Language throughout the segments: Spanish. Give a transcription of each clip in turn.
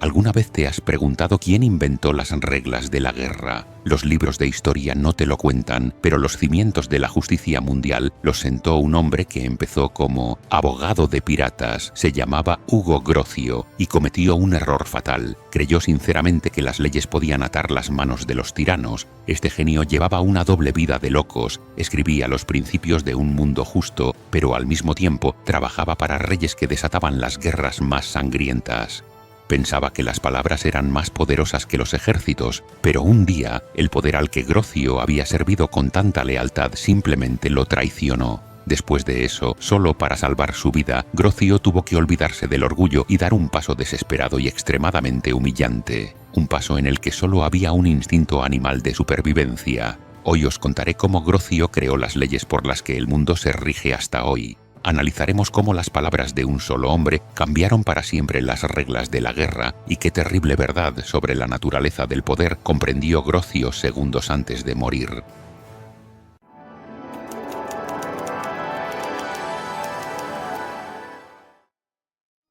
¿Alguna vez te has preguntado quién inventó las reglas de la guerra? Los libros de historia no te lo cuentan, pero los cimientos de la justicia mundial los sentó un hombre que empezó como abogado de piratas. Se llamaba Hugo Grocio y cometió un error fatal. Creyó sinceramente que las leyes podían atar las manos de los tiranos. Este genio llevaba una doble vida de locos. Escribía los principios de un mundo justo, pero al mismo tiempo trabajaba para reyes que desataban las guerras más sangrientas. Pensaba que las palabras eran más poderosas que los ejércitos, pero un día el poder al que Grocio había servido con tanta lealtad simplemente lo traicionó. Después de eso, solo para salvar su vida, Grocio tuvo que olvidarse del orgullo y dar un paso desesperado y extremadamente humillante. Un paso en el que solo había un instinto animal de supervivencia. Hoy os contaré cómo Grocio creó las leyes por las que el mundo se rige hasta hoy. Analizaremos cómo las palabras de un solo hombre cambiaron para siempre las reglas de la guerra y qué terrible verdad sobre la naturaleza del poder comprendió Grocio segundos antes de morir.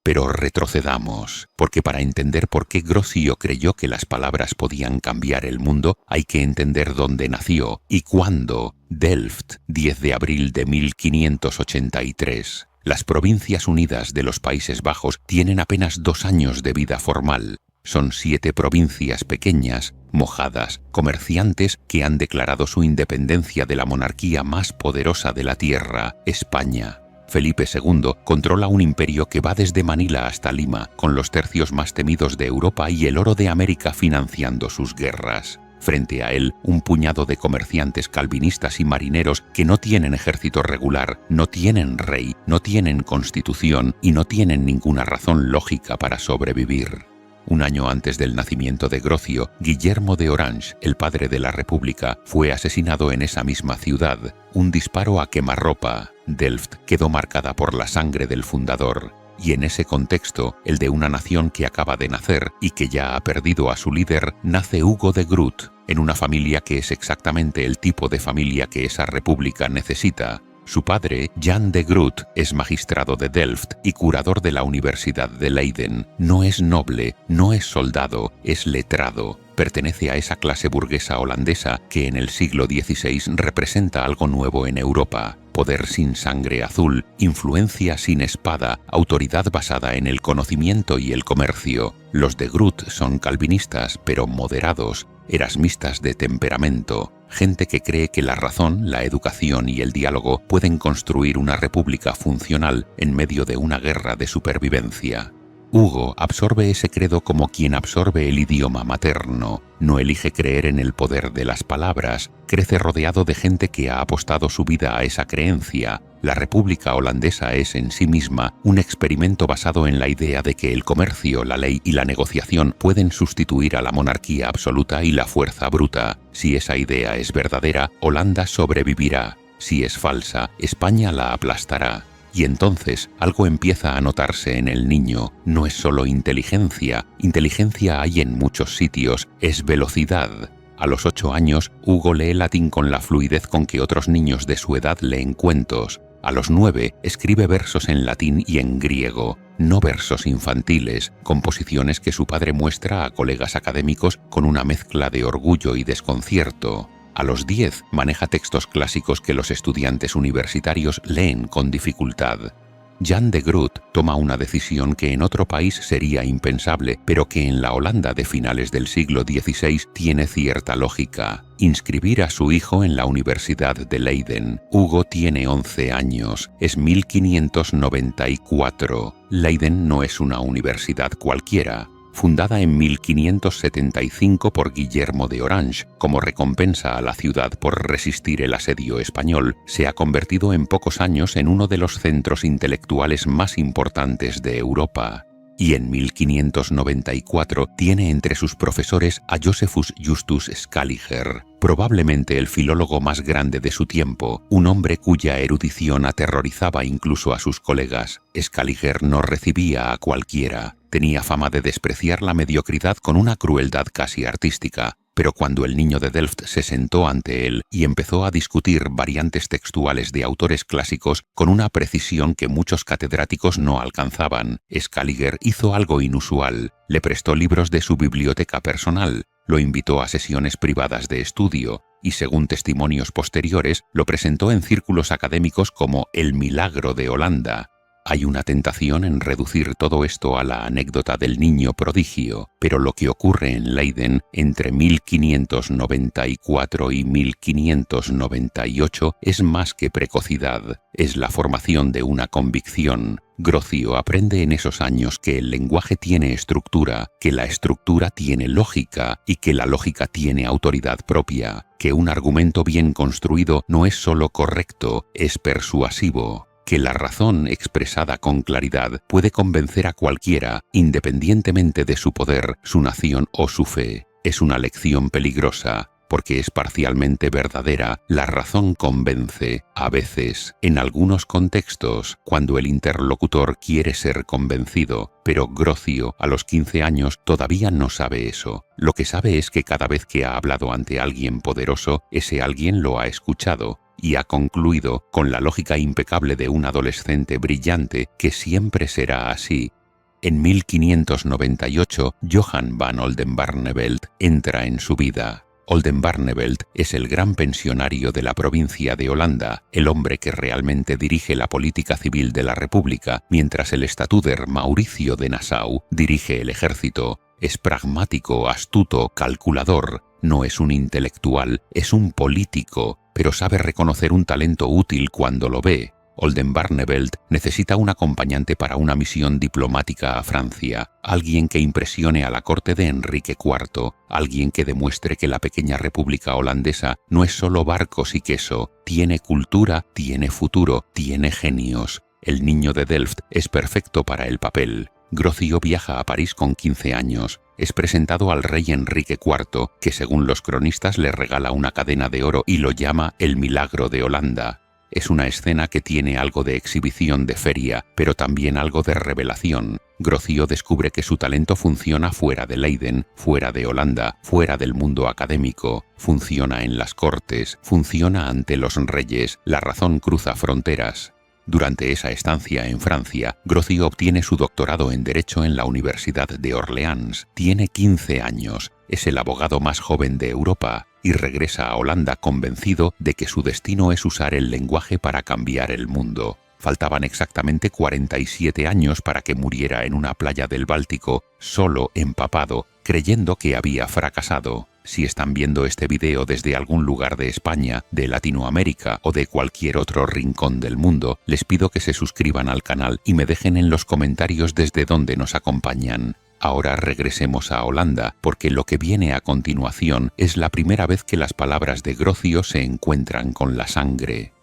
Pero retrocedamos, porque para entender por qué Grocio creyó que las palabras podían cambiar el mundo, hay que entender dónde nació y cuándo. Delft, 10 de abril de 1583. Las Provincias Unidas de los Países Bajos tienen apenas 2 años de vida formal. Son 7 provincias pequeñas, mojadas, comerciantes que han declarado su independencia de la monarquía más poderosa de la tierra, España. Felipe II controla un imperio que va desde Manila hasta Lima, con los tercios más temidos de Europa y el oro de América financiando sus guerras. Frente a él, un puñado de comerciantes calvinistas y marineros que no tienen ejército regular, no tienen rey, no tienen constitución y no tienen ninguna razón lógica para sobrevivir. Un año antes del nacimiento de Grocio, Guillermo de Orange, el padre de la República, fue asesinado en esa misma ciudad. Un disparo a quemarropa. Delft quedó marcada por la sangre del fundador. Y en ese contexto, el de una nación que acaba de nacer y que ya ha perdido a su líder, nace Hugo de Groot, en una familia que es exactamente el tipo de familia que esa república necesita. Su padre, Jan de Groot, es magistrado de Delft y curador de la Universidad de Leiden. No es noble, no es soldado, es letrado. Pertenece a esa clase burguesa holandesa que en el siglo XVI representa algo nuevo en Europa. Poder sin sangre azul, influencia sin espada, autoridad basada en el conocimiento y el comercio. Los de Groot son calvinistas, pero moderados, erasmistas de temperamento. Gente que cree que la razón, la educación y el diálogo pueden construir una república funcional en medio de una guerra de supervivencia. Hugo absorbe ese credo como quien absorbe el idioma materno. No elige creer en el poder de las palabras. Crece rodeado de gente que ha apostado su vida a esa creencia. La República Holandesa es en sí misma un experimento basado en la idea de que el comercio, la ley y la negociación pueden sustituir a la monarquía absoluta y la fuerza bruta. Si esa idea es verdadera, Holanda sobrevivirá. Si es falsa, España la aplastará. Y entonces algo empieza a notarse en el niño. No es solo inteligencia. Inteligencia hay en muchos sitios. Es velocidad. A los 8 años, Hugo lee latín con la fluidez con que otros niños de su edad leen cuentos. A los 9, escribe versos en latín y en griego. No versos infantiles, composiciones que su padre muestra a colegas académicos con una mezcla de orgullo y desconcierto. A los 10 maneja textos clásicos que los estudiantes universitarios leen con dificultad. Jan de Groot toma una decisión que en otro país sería impensable, pero que en la Holanda de finales del siglo XVI tiene cierta lógica. Inscribir a su hijo en la Universidad de Leiden. Hugo tiene 11 años. Es 1594. Leiden no es una universidad cualquiera. Fundada en 1575 por Guillermo de Orange, como recompensa a la ciudad por resistir el asedio español, se ha convertido en pocos años en uno de los centros intelectuales más importantes de Europa. Y en 1594 tiene entre sus profesores a Josephus Justus Scaliger, probablemente el filólogo más grande de su tiempo, un hombre cuya erudición aterrorizaba incluso a sus colegas. Scaliger no recibía a cualquiera. Tenía fama de despreciar la mediocridad con una crueldad casi artística. Pero cuando el niño de Delft se sentó ante él y empezó a discutir variantes textuales de autores clásicos con una precisión que muchos catedráticos no alcanzaban, Scaliger hizo algo inusual. Le prestó libros de su biblioteca personal, lo invitó a sesiones privadas de estudio y, según testimonios posteriores, lo presentó en círculos académicos como el milagro de Holanda. Hay una tentación en reducir todo esto a la anécdota del niño prodigio, pero lo que ocurre en Leiden entre 1594 y 1598 es más que precocidad, es la formación de una convicción. Grocio aprende en esos años que el lenguaje tiene estructura, que la estructura tiene lógica y que la lógica tiene autoridad propia, que un argumento bien construido no es solo correcto, es persuasivo, que la razón expresada con claridad puede convencer a cualquiera, independientemente de su poder, su nación o su fe. Es una lección peligrosa, porque es parcialmente verdadera. La razón convence, a veces, en algunos contextos, cuando el interlocutor quiere ser convencido, pero Grocio, a los 15 años, todavía no sabe eso. Lo que sabe es que cada vez que ha hablado ante alguien poderoso, ese alguien lo ha escuchado, y ha concluido, con la lógica impecable de un adolescente brillante, que siempre será así. En 1598, Johann van Oldenbarnevelt entra en su vida. Oldenbarnevelt es el gran pensionario de la provincia de Holanda, el hombre que realmente dirige la política civil de la República, mientras el estatúder Mauricio de Nassau dirige el ejército. Es pragmático, astuto, calculador. No es un intelectual, es un político, pero sabe reconocer un talento útil cuando lo ve. Oldenbarnevelt necesita un acompañante para una misión diplomática a Francia, alguien que impresione a la corte de Enrique IV, alguien que demuestre que la pequeña república holandesa no es solo barcos y queso, tiene cultura, tiene futuro, tiene genios. El niño de Delft es perfecto para el papel. Grocio viaja a París con 15 años. Es presentado al rey Enrique IV, que según los cronistas le regala una cadena de oro y lo llama el milagro de Holanda. Es una escena que tiene algo de exhibición de feria, pero también algo de revelación. Grocio descubre que su talento funciona fuera de Leiden, fuera de Holanda, fuera del mundo académico. Funciona en las cortes, funciona ante los reyes, la razón cruza fronteras. Durante esa estancia en Francia, Grocio obtiene su doctorado en Derecho en la Universidad de Orleans. Tiene 15 años, es el abogado más joven de Europa y regresa a Holanda convencido de que su destino es usar el lenguaje para cambiar el mundo. Faltaban exactamente 47 años para que muriera en una playa del Báltico, solo, empapado, creyendo que había fracasado. Si están viendo este video desde algún lugar de España, de Latinoamérica o de cualquier otro rincón del mundo, les pido que se suscriban al canal y me dejen en los comentarios desde dónde nos acompañan. Ahora regresemos a Holanda, porque lo que viene a continuación es la primera vez que las palabras de Grocio se encuentran con la sangre.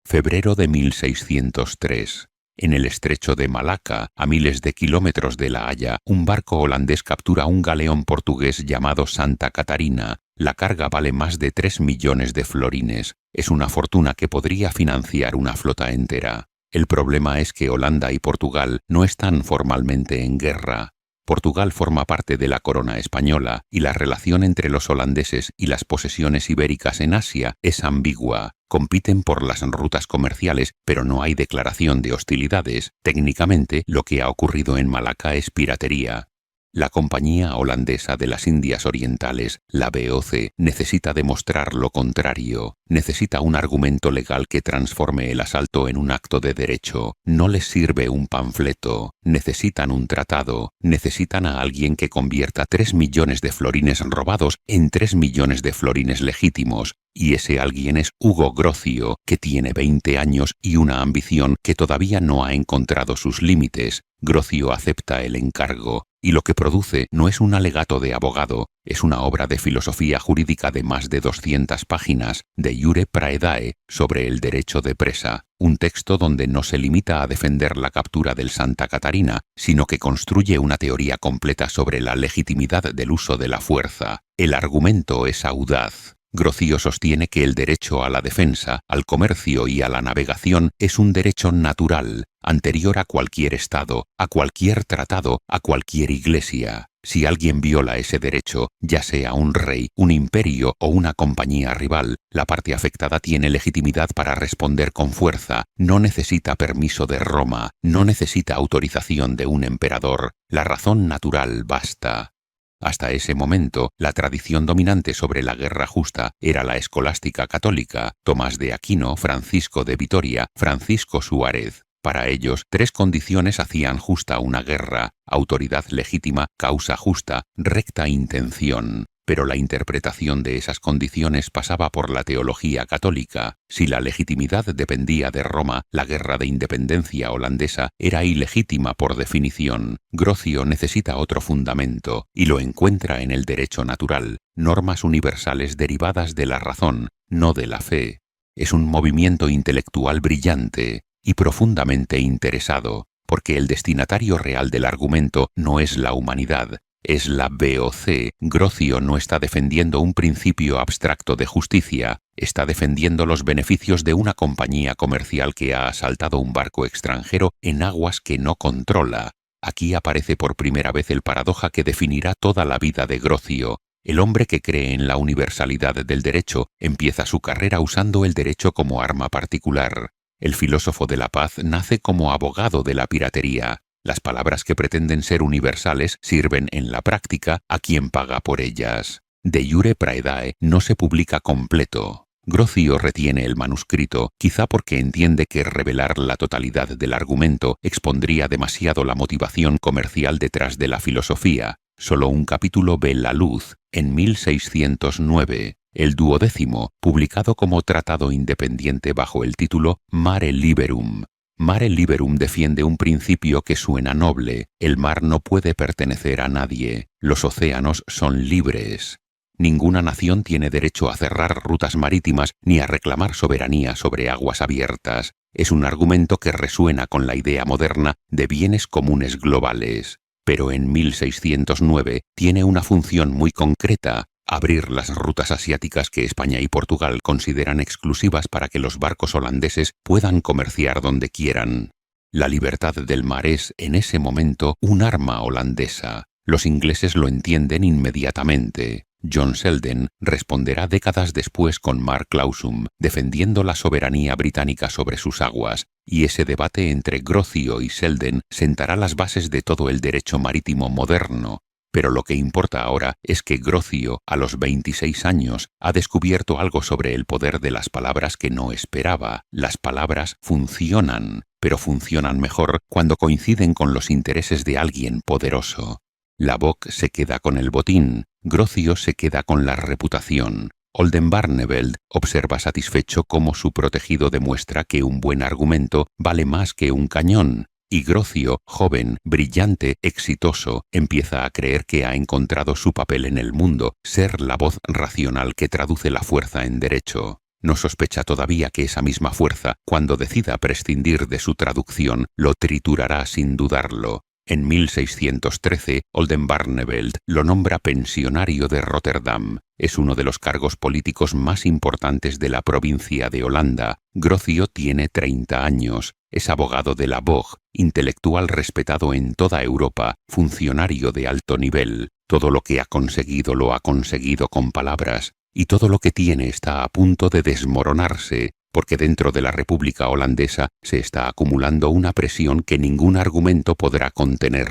Febrero de 1603. En el estrecho de Malaca, a miles de kilómetros de La Haya, un barco holandés captura un galeón portugués llamado Santa Catarina. La carga vale más de 3 millones de florines. Es una fortuna que podría financiar una flota entera. El problema es que Holanda y Portugal no están formalmente en guerra. Portugal forma parte de la corona española y la relación entre los holandeses y las posesiones ibéricas en Asia es ambigua. Compiten por las rutas comerciales, pero no hay declaración de hostilidades. Técnicamente, lo que ha ocurrido en Malaca es piratería. La Compañía Holandesa de las Indias Orientales, la BOC, necesita demostrar lo contrario. Necesita un argumento legal que transforme el asalto en un acto de derecho. No les sirve un panfleto. Necesitan un tratado. Necesitan a alguien que convierta 3 millones de florines robados en 3 millones de florines legítimos. Y ese alguien es Hugo Grocio, que tiene 20 años y una ambición que todavía no ha encontrado sus límites. Grocio acepta el encargo, y lo que produce no es un alegato de abogado, es una obra de filosofía jurídica de más de 200 páginas, de Jure Praedae, sobre el derecho de presa, un texto donde no se limita a defender la captura del Santa Catarina, sino que construye una teoría completa sobre la legitimidad del uso de la fuerza. El argumento es audaz. Grocio sostiene que el derecho a la defensa, al comercio y a la navegación es un derecho natural, anterior a cualquier Estado, a cualquier tratado, a cualquier iglesia. Si alguien viola ese derecho, ya sea un rey, un imperio o una compañía rival, la parte afectada tiene legitimidad para responder con fuerza, no necesita permiso de Roma, no necesita autorización de un emperador, la razón natural basta. Hasta ese momento, la tradición dominante sobre la guerra justa era la escolástica católica, Tomás de Aquino, Francisco de Vitoria, Francisco Suárez. Para ellos, 3 condiciones hacían justa una guerra: autoridad legítima, causa justa, recta intención. Pero la interpretación de esas condiciones pasaba por la teología católica. Si la legitimidad dependía de Roma, la guerra de independencia holandesa era ilegítima por definición. Grocio necesita otro fundamento, y lo encuentra en el derecho natural, normas universales derivadas de la razón, no de la fe. Es un movimiento intelectual brillante y profundamente interesado, porque el destinatario real del argumento no es la humanidad, es la VOC. Grocio no está defendiendo un principio abstracto de justicia, está defendiendo los beneficios de una compañía comercial que ha asaltado un barco extranjero en aguas que no controla. Aquí aparece por primera vez el paradoja que definirá toda la vida de Grocio. El hombre que cree en la universalidad del derecho empieza su carrera usando el derecho como arma particular. El filósofo de la paz nace como abogado de la piratería. Las palabras que pretenden ser universales sirven en la práctica a quien paga por ellas. De Jure Praedae no se publica completo. Grocio retiene el manuscrito, quizá porque entiende que revelar la totalidad del argumento expondría demasiado la motivación comercial detrás de la filosofía. Solo un capítulo ve la luz, en 1609. El 12º, publicado como tratado independiente bajo el título Mare Liberum. Mare Liberum defiende un principio que suena noble: el mar no puede pertenecer a nadie, los océanos son libres. Ninguna nación tiene derecho a cerrar rutas marítimas ni a reclamar soberanía sobre aguas abiertas. Es un argumento que resuena con la idea moderna de bienes comunes globales. Pero en 1609 tiene una función muy concreta: abrir las rutas asiáticas que España y Portugal consideran exclusivas para que los barcos holandeses puedan comerciar donde quieran. La libertad del mar es, en ese momento, un arma holandesa. Los ingleses lo entienden inmediatamente. John Selden responderá décadas después con Mare Clausum, defendiendo la soberanía británica sobre sus aguas, y ese debate entre Grocio y Selden sentará las bases de todo el derecho marítimo moderno. Pero lo que importa ahora es que Grocio, a los 26 años, ha descubierto algo sobre el poder de las palabras que no esperaba. Las palabras funcionan, pero funcionan mejor cuando coinciden con los intereses de alguien poderoso. Lubbock se queda con el botín, Grocio se queda con la reputación. Oldenbarnevelt observa satisfecho cómo su protegido demuestra que un buen argumento vale más que un cañón. Y Grocio, joven, brillante, exitoso, empieza a creer que ha encontrado su papel en el mundo, ser la voz racional que traduce la fuerza en derecho. No sospecha todavía que esa misma fuerza, cuando decida prescindir de su traducción, lo triturará sin dudarlo. En 1613, Oldenbarnevelt lo nombra pensionario de Rotterdam. Es uno de los cargos políticos más importantes de la provincia de Holanda. Grocio tiene 30 años. Es abogado de la BOG, intelectual respetado en toda Europa, funcionario de alto nivel. Todo lo que ha conseguido lo ha conseguido con palabras, y todo lo que tiene está a punto de desmoronarse, porque dentro de la República Holandesa se está acumulando una presión que ningún argumento podrá contener.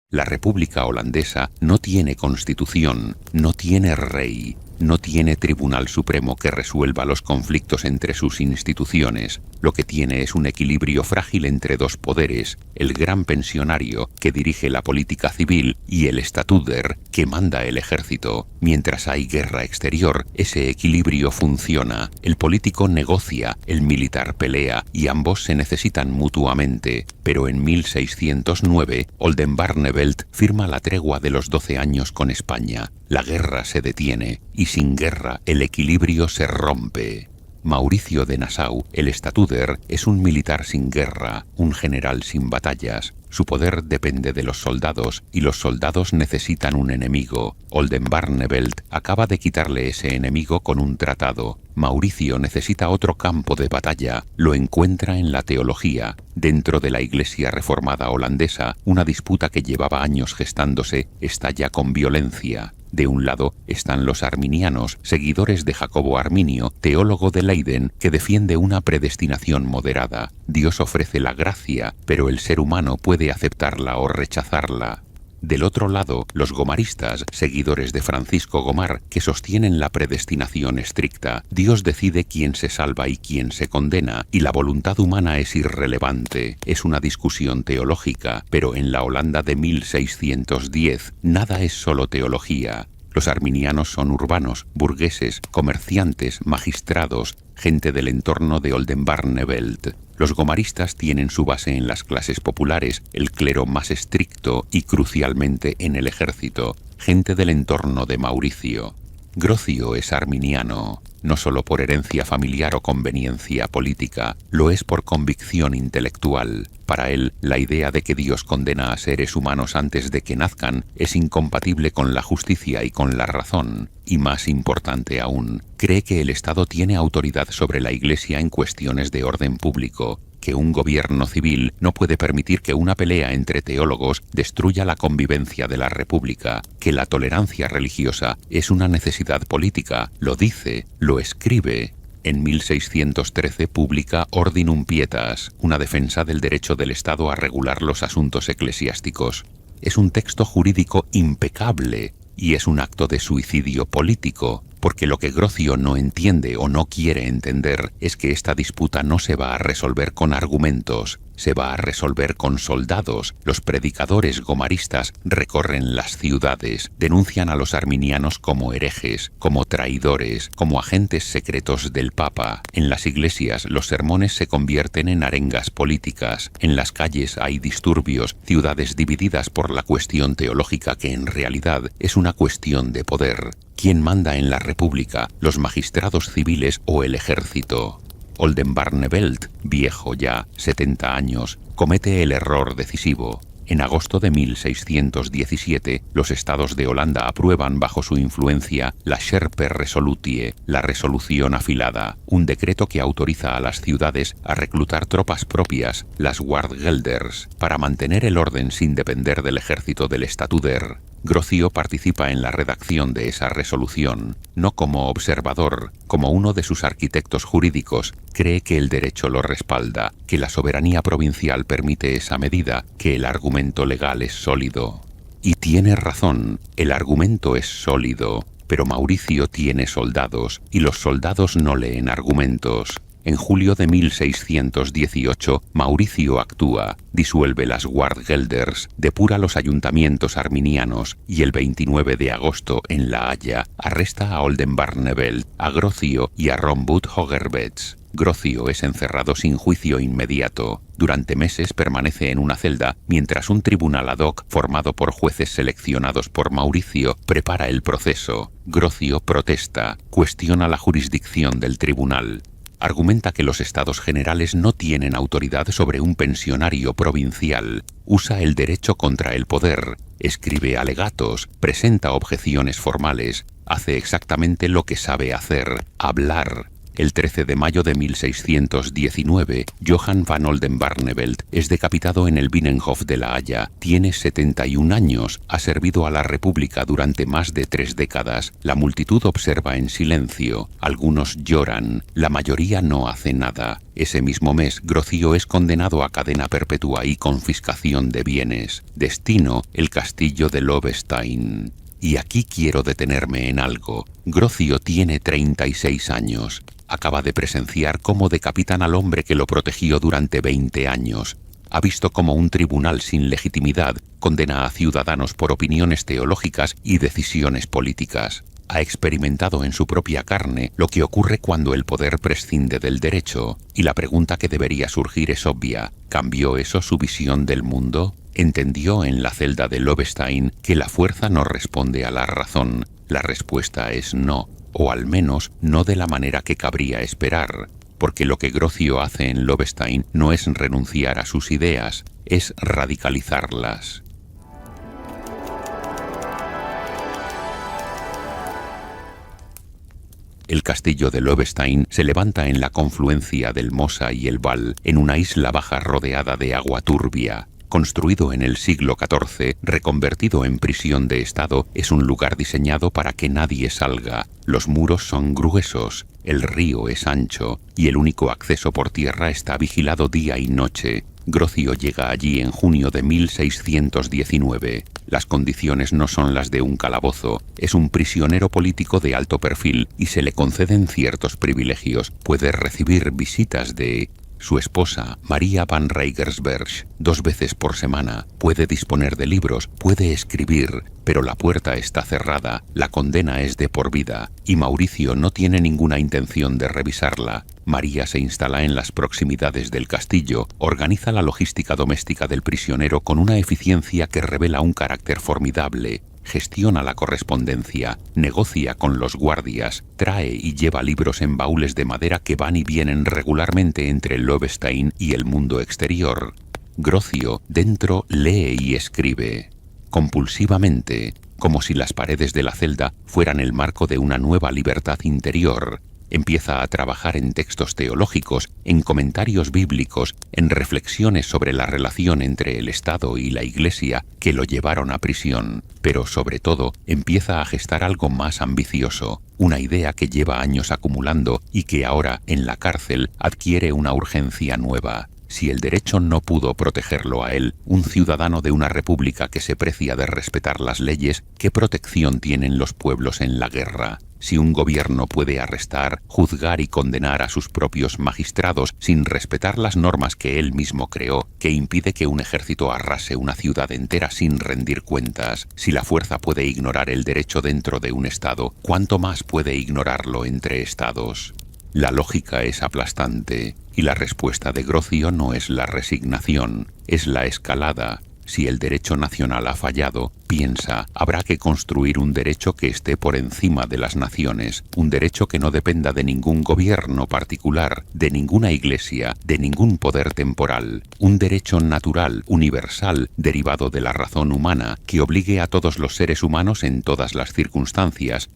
La República Holandesa no tiene constitución, no tiene rey, no tiene tribunal supremo que resuelva los conflictos entre sus instituciones. Lo que tiene es un equilibrio frágil entre dos poderes: el gran pensionario, que dirige la política civil, y el statuder, que manda el ejército. Mientras hay guerra exterior, ese equilibrio funciona. El político negocia, el militar pelea, y ambos se necesitan mutuamente. Pero en 1609, Oldenbarnevelt firma la tregua de los 12 años con España. La guerra se detiene, y sin guerra el equilibrio se rompe. Mauricio de Nassau, el statuder, es un militar sin guerra, un general sin batallas. Su poder depende de los soldados y los soldados necesitan un enemigo. Oldenbarnevelt acaba de quitarle ese enemigo con un tratado. Mauricio necesita otro campo de batalla. Lo encuentra en la teología. Dentro de la Iglesia reformada holandesa, una disputa que llevaba años gestándose estalla con violencia. De un lado están los arminianos, seguidores de Jacobo Arminio, teólogo de Leiden, que defiende una predestinación moderada. Dios ofrece la gracia, pero el ser humano puede aceptarla o rechazarla. Del otro lado, los gomaristas, seguidores de Francisco Gomar, que sostienen la predestinación estricta. Dios decide quién se salva y quién se condena, y la voluntad humana es irrelevante. Es una discusión teológica, pero en la Holanda de 1610 nada es solo teología. Los arminianos son urbanos, burgueses, comerciantes, magistrados, gente del entorno de Oldenbarnevelt. Los gomaristas tienen su base en las clases populares, el clero más estricto y crucialmente en el ejército, gente del entorno de Mauricio. Grocio es arminiano, no solo por herencia familiar o conveniencia política, lo es por convicción intelectual. Para él, la idea de que Dios condena a seres humanos antes de que nazcan es incompatible con la justicia y con la razón. Y más importante aún, cree que el Estado tiene autoridad sobre la Iglesia en cuestiones de orden público, que un gobierno civil no puede permitir que una pelea entre teólogos destruya la convivencia de la República, que la tolerancia religiosa es una necesidad política, lo dice, lo escribe. En 1613 publica Ordinum Pietas, una defensa del derecho del Estado a regular los asuntos eclesiásticos. Es un texto jurídico impecable y es un acto de suicidio político, porque lo que Grocio no entiende o no quiere entender es que esta disputa no se va a resolver con argumentos, se va a resolver con soldados. Los predicadores gomaristas recorren las ciudades, denuncian a los arminianos como herejes, como traidores, como agentes secretos del Papa. En las iglesias los sermones se convierten en arengas políticas, en las calles hay disturbios, ciudades divididas por la cuestión teológica que en realidad es una cuestión de poder. ¿Quién manda en la República, los magistrados civiles o el ejército? Oldenbarnevelt, viejo ya, 70 años, comete el error decisivo. En agosto de 1617, los estados de Holanda aprueban bajo su influencia la Scherpe Resolutie, la resolución afilada, un decreto que autoriza a las ciudades a reclutar tropas propias, las Waardgelders, para mantener el orden sin depender del ejército del Statuder. Grocio participa en la redacción de esa resolución, no como observador, como uno de sus arquitectos jurídicos. Cree que el derecho lo respalda, que la soberanía provincial permite esa medida, que el argumento legal es sólido. Y tiene razón, el argumento es sólido, pero Mauricio tiene soldados, y los soldados no leen argumentos. En julio de 1618, Mauricio actúa, disuelve las Waardgelders, depura los ayuntamientos arminianos y el 29 de agosto, en La Haya, arresta a Oldenbarnevelt, a Grocio y a Rombout Hogerbets. Grocio es encerrado sin juicio inmediato. Durante meses permanece en una celda, mientras un tribunal ad hoc, formado por jueces seleccionados por Mauricio, prepara el proceso. Grocio protesta, cuestiona la jurisdicción del tribunal. Argumenta que los estados generales no tienen autoridad sobre un pensionario provincial, usa el derecho contra el poder, escribe alegatos, presenta objeciones formales, hace exactamente lo que sabe hacer, hablar. El 13 de mayo de 1619, Johan van Oldenbarnevelt es decapitado en el Binnenhof de La Haya. Tiene 71 años, ha servido a la República durante más de 3 décadas. La multitud observa en silencio, algunos lloran, la mayoría no hace nada. Ese mismo mes, Grocio es condenado a cadena perpetua y confiscación de bienes. Destino, el castillo de Lovestein. Y aquí quiero detenerme en algo. Grocio tiene 36 años. Acaba de presenciar cómo decapitan al hombre que lo protegió durante 20 años. Ha visto cómo un tribunal sin legitimidad condena a ciudadanos por opiniones teológicas y decisiones políticas. Ha experimentado en su propia carne lo que ocurre cuando el poder prescinde del derecho. Y la pregunta que debería surgir es obvia. ¿Cambió eso su visión del mundo? ¿Entendió en la celda de Lovestein que la fuerza no responde a la razón? La respuesta es no. O al menos no de la manera que cabría esperar. porque lo que Grocio hace en Lovestein no es renunciar a sus ideas, es radicalizarlas. El castillo de Lovestein se levanta en la confluencia del Mosa y el Val, en una isla baja rodeada de agua turbia. Construido en el siglo XIV, reconvertido en prisión de Estado, es un lugar diseñado para que nadie salga. Los muros son gruesos, el río es ancho y el único acceso por tierra está vigilado día y noche. Grocio llega allí en junio de 1619. Las condiciones no son las de un calabozo. Es un prisionero político de alto perfil y se le conceden ciertos privilegios. Puede recibir visitas de su esposa, María van Rijgersberg, 2 veces por semana. Puede disponer de libros, puede escribir, pero la puerta está cerrada, la condena es de por vida, y Mauricio no tiene ninguna intención de revisarla. María se instala en las proximidades del castillo, organiza la logística doméstica del prisionero con una eficiencia que revela un carácter formidable. Gestiona la correspondencia, negocia con los guardias, trae y lleva libros en baúles de madera que van y vienen regularmente entre Lovestein y el mundo exterior. Grocio, dentro, lee y escribe. Compulsivamente, como si las paredes de la celda fueran el marco de una nueva libertad interior. Empieza a trabajar en textos teológicos, en comentarios bíblicos, en reflexiones sobre la relación entre el Estado y la Iglesia que lo llevaron a prisión, pero sobre todo empieza a gestar algo más ambicioso, una idea que lleva años acumulando y que ahora, en la cárcel, adquiere una urgencia nueva. Si el derecho no pudo protegerlo a él, un ciudadano de una república que se precia de respetar las leyes, ¿qué protección tienen los pueblos en la guerra? Si un gobierno puede arrestar, juzgar y condenar a sus propios magistrados sin respetar las normas que él mismo creó, que impide que un ejército arrase una ciudad entera sin rendir cuentas, si la fuerza puede ignorar el derecho dentro de un estado, ¿cuánto más puede ignorarlo entre estados? La lógica es aplastante, y la respuesta de Grocio no es la resignación, es la escalada. Si el derecho nacional ha fallado, piensa, habrá que construir un derecho que esté por encima de las naciones, un derecho que no dependa de ningún gobierno particular, de ninguna iglesia, de ningún poder temporal, un derecho natural, universal, derivado de la razón humana, que obligue a todos los seres humanos en todas las circunstancias,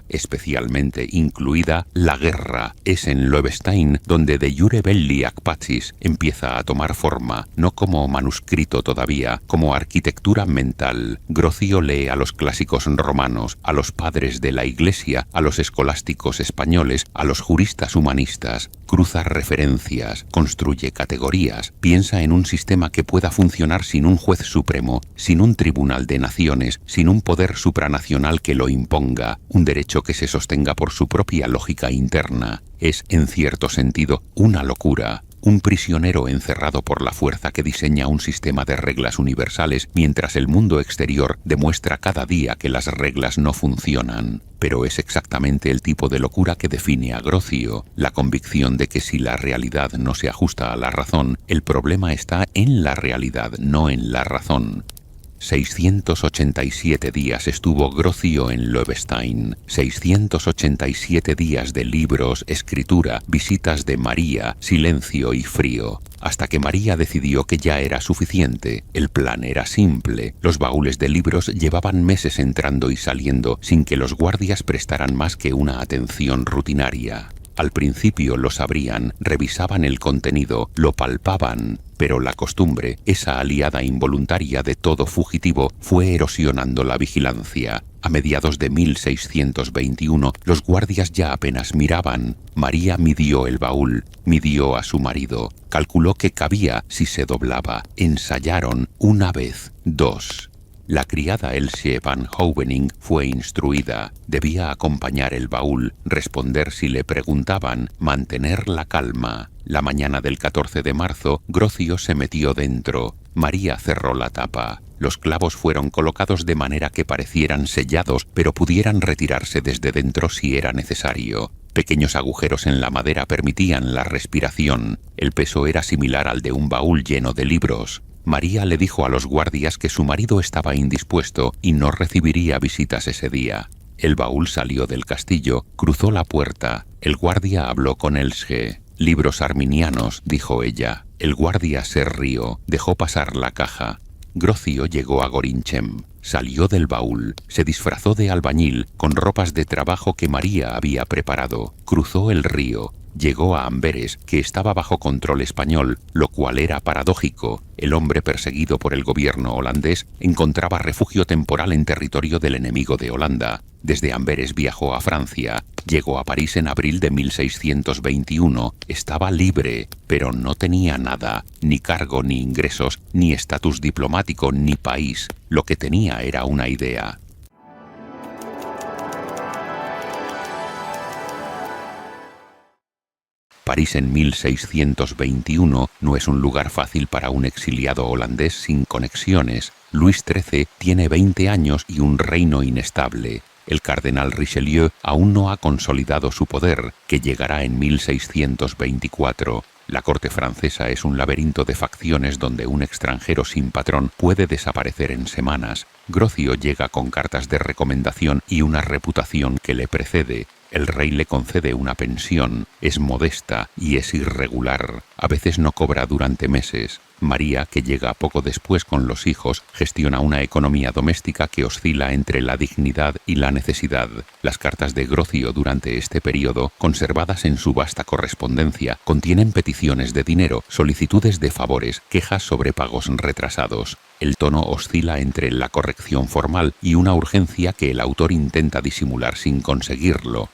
especialmente incluida, la guerra. Es en Lovestein donde de iure belli ac pacis empieza a tomar forma, no como manuscrito todavía, como arquitectura mental. Grocio lee a los clásicos romanos, a los padres de la Iglesia, a los escolásticos españoles, a los juristas humanistas, cruza referencias, construye categorías, piensa en un sistema que pueda funcionar sin un juez supremo, sin un tribunal de naciones, sin un poder supranacional que lo imponga, un derecho que se sostenga por su propia lógica interna. Es, en cierto sentido, una locura. Un prisionero encerrado por la fuerza que diseña un sistema de reglas universales mientras el mundo exterior demuestra cada día que las reglas no funcionan. Pero es exactamente el tipo de locura que define a Grocio, la convicción de que si la realidad no se ajusta a la razón, el problema está en la realidad, no en la razón. 687 días estuvo Grocio en Lovestein, 687 días de libros, escritura, visitas de María, silencio y frío, hasta que María decidió que ya era suficiente. El plan era simple, los baúles de libros llevaban meses entrando y saliendo sin que los guardias prestaran más que una atención rutinaria. Al principio los abrían, revisaban el contenido, lo palpaban, pero la costumbre, esa aliada involuntaria de todo fugitivo, fue erosionando la vigilancia. A mediados de 1621, los guardias ya apenas miraban. María midió el baúl, midió a su marido, calculó que cabía si se doblaba. Ensayaron 1 vez, 2. La criada Else van Houwening fue instruida. Debía acompañar el baúl, responder si le preguntaban, mantener la calma. La mañana del 14 de marzo, Grocio se metió dentro. María cerró la tapa. Los clavos fueron colocados de manera que parecieran sellados, pero pudieran retirarse desde dentro si era necesario. Pequeños agujeros en la madera permitían la respiración. El peso era similar al de un baúl lleno de libros. María le dijo a los guardias que su marido estaba indispuesto y no recibiría visitas ese día. El baúl salió del castillo, cruzó la puerta. El guardia habló con Else. Libros arminianos, dijo ella. El guardia se rió, dejó pasar la caja. Grocio llegó a Gorinchem, salió del baúl, se disfrazó de albañil con ropas de trabajo que María había preparado, cruzó el río, llegó a Amberes, que estaba bajo control español, lo cual era paradójico. El hombre perseguido por el gobierno holandés encontraba refugio temporal en territorio del enemigo de Holanda. Desde Amberes viajó a Francia, llegó a París en abril de 1621, estaba libre, pero no tenía nada, ni cargo ni ingresos, ni estatus diplomático ni país. Lo que tenía era una idea. París en 1621 no es un lugar fácil para un exiliado holandés sin conexiones. Luis XIII tiene 20 años y un reino inestable. El cardenal Richelieu aún no ha consolidado su poder, que llegará en 1624. La corte francesa es un laberinto de facciones donde un extranjero sin patrón puede desaparecer en semanas. Grocio llega con cartas de recomendación y una reputación que le precede. El rey le concede una pensión, es modesta y es irregular. A veces no cobra durante meses. María, que llega poco después con los hijos, gestiona una economía doméstica que oscila entre la dignidad y la necesidad. Las cartas de Grocio durante este periodo, conservadas en su vasta correspondencia, contienen peticiones de dinero, solicitudes de favores, quejas sobre pagos retrasados. El tono oscila entre la corrección formal y una urgencia que el autor intenta disimular sin conseguirlo.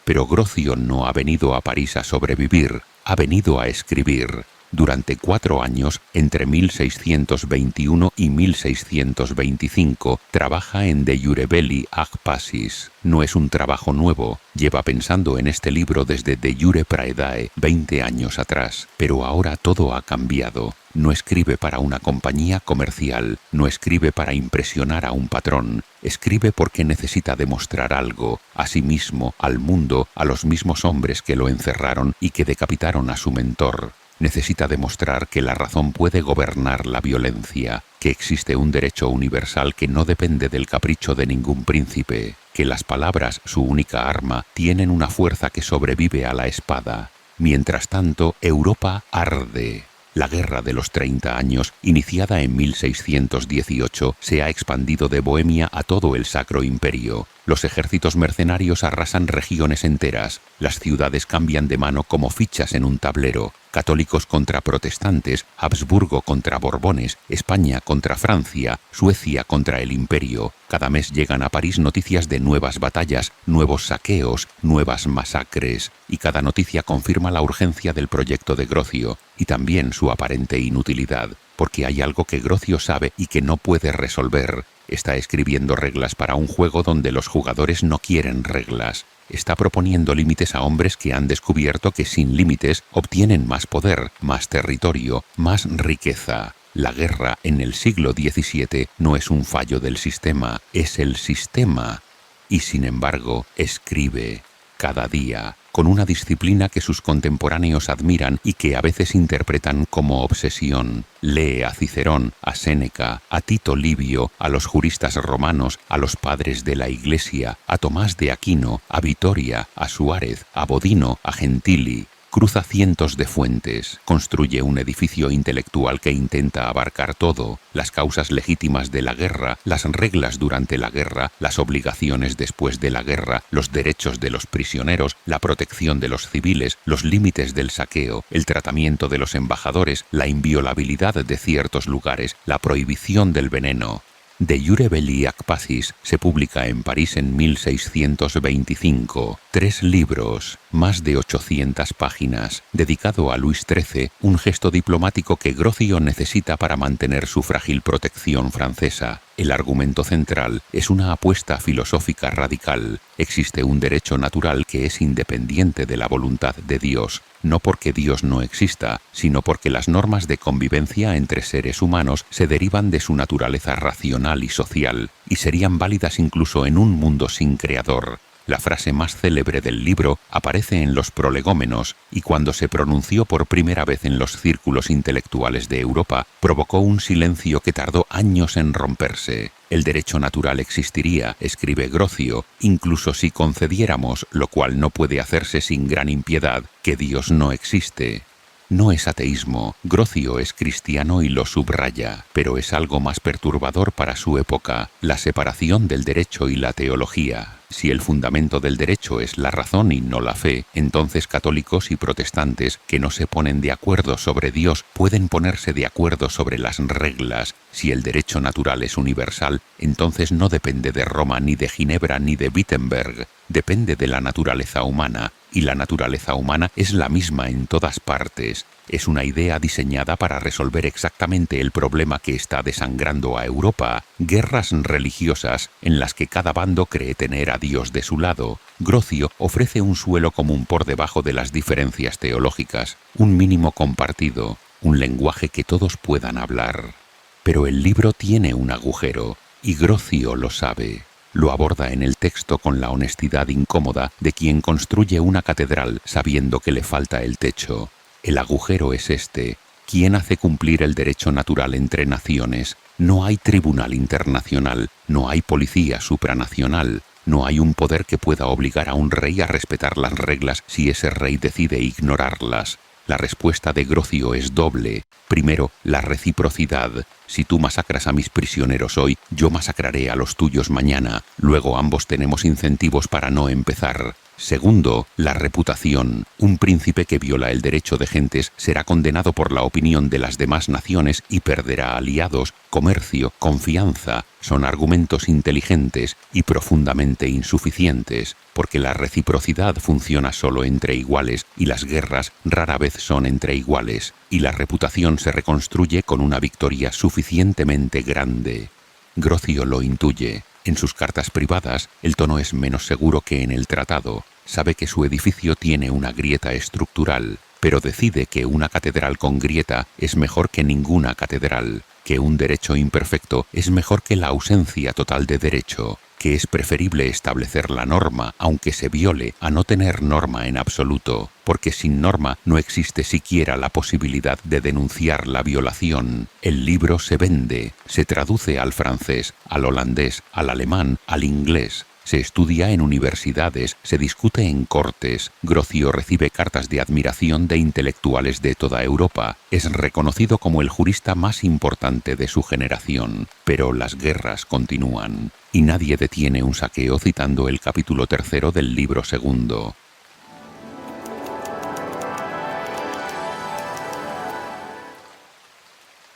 Pero Grocio no ha venido a París a sobrevivir, ha venido a escribir. Durante 4 años, entre 1621 y 1625, trabaja en De Jure Belli ac Pacis. No es un trabajo nuevo, lleva pensando en este libro desde De Jure Praedae 20 años atrás, pero ahora todo ha cambiado. No escribe para una compañía comercial, no escribe para impresionar a un patrón, escribe porque necesita demostrar algo, a sí mismo, al mundo, a los mismos hombres que lo encerraron y que decapitaron a su mentor. Necesita demostrar que la razón puede gobernar la violencia, que existe un derecho universal que no depende del capricho de ningún príncipe, que las palabras, su única arma, tienen una fuerza que sobrevive a la espada. Mientras tanto, Europa arde. La Guerra de los 30 años, iniciada en 1618, se ha expandido de Bohemia a todo el Sacro Imperio. Los ejércitos mercenarios arrasan regiones enteras. Las ciudades cambian de mano como fichas en un tablero. Católicos contra protestantes, Habsburgo contra Borbones, España contra Francia, Suecia contra el Imperio. Cada mes llegan a París noticias de nuevas batallas, nuevos saqueos, nuevas masacres. Y cada noticia confirma la urgencia del proyecto de Grocio y también su aparente inutilidad, porque hay algo que Grocio sabe y que no puede resolver. Está escribiendo reglas para un juego donde los jugadores no quieren reglas. Está proponiendo límites a hombres que han descubierto que sin límites obtienen más poder, más territorio, más riqueza. La guerra en el siglo XVII no es un fallo del sistema, es el sistema. Y sin embargo, escribe cada día, con una disciplina que sus contemporáneos admiran y que a veces interpretan como obsesión. Lee a Cicerón, a Séneca, a Tito Livio, a los juristas romanos, a los padres de la Iglesia, a Tomás de Aquino, a Vitoria, a Suárez, a Bodino, a Gentili. Cruza cientos de fuentes, construye un edificio intelectual que intenta abarcar todo, las causas legítimas de la guerra, las reglas durante la guerra, las obligaciones después de la guerra, los derechos de los prisioneros, la protección de los civiles, los límites del saqueo, el tratamiento de los embajadores, la inviolabilidad de ciertos lugares, la prohibición del veneno. De Jure Belli ac Pacis se publica en París en 1625. 3 libros, más de 800 páginas, dedicado a Luis XIII, un gesto diplomático que Grocio necesita para mantener su frágil protección francesa. El argumento central es una apuesta filosófica radical. Existe un derecho natural que es independiente de la voluntad de Dios, no porque Dios no exista, sino porque las normas de convivencia entre seres humanos se derivan de su naturaleza racional y social, y serían válidas incluso en un mundo sin creador. La frase más célebre del libro aparece en los prolegómenos y cuando se pronunció por primera vez en los círculos intelectuales de Europa, provocó un silencio que tardó años en romperse. El derecho natural existiría, escribe Grocio, incluso si concediéramos, lo cual no puede hacerse sin gran impiedad, que Dios no existe. No es ateísmo, Grocio es cristiano y lo subraya, pero es algo más perturbador para su época, la separación del derecho y la teología. Si el fundamento del derecho es la razón y no la fe, entonces católicos y protestantes que no se ponen de acuerdo sobre Dios pueden ponerse de acuerdo sobre las reglas. Si el derecho natural es universal, entonces no depende de Roma, ni de Ginebra, ni de Wittenberg. Depende de la naturaleza humana, y la naturaleza humana es la misma en todas partes. Es una idea diseñada para resolver exactamente el problema que está desangrando a Europa, guerras religiosas en las que cada bando cree tener a Dios de su lado. Grocio ofrece un suelo común por debajo de las diferencias teológicas, un mínimo compartido, un lenguaje que todos puedan hablar. Pero el libro tiene un agujero, y Grocio lo sabe. Lo aborda en el texto con la honestidad incómoda de quien construye una catedral sabiendo que le falta el techo. El agujero es este: ¿quién hace cumplir el derecho natural entre naciones? No hay tribunal internacional, no hay policía supranacional, no hay un poder que pueda obligar a un rey a respetar las reglas si ese rey decide ignorarlas. La respuesta de Grocio es doble. Primero, la reciprocidad. Si tú masacras a mis prisioneros hoy, yo masacraré a los tuyos mañana. Luego ambos tenemos incentivos para no empezar. Segundo, la reputación. Un príncipe que viola el derecho de gentes será condenado por la opinión de las demás naciones y perderá aliados, comercio, confianza. Son argumentos inteligentes y profundamente insuficientes, porque la reciprocidad funciona solo entre iguales y las guerras rara vez son entre iguales, y la reputación se reconstruye con una victoria suficientemente grande. Grocio lo intuye. En sus cartas privadas, el tono es menos seguro que en el tratado. Sabe que su edificio tiene una grieta estructural, pero decide que una catedral con grieta es mejor que ninguna catedral, que un derecho imperfecto es mejor que la ausencia total de derecho, que es preferible establecer la norma, aunque se viole, a no tener norma en absoluto, porque sin norma no existe siquiera la posibilidad de denunciar la violación. El libro se vende, se traduce al francés, al holandés, al alemán, al inglés. Se estudia en universidades, se discute en cortes. Grocio recibe cartas de admiración de intelectuales de toda Europa. Es reconocido como el jurista más importante de su generación. Pero las guerras continúan, y nadie detiene un saqueo citando el capítulo 3 del libro 2.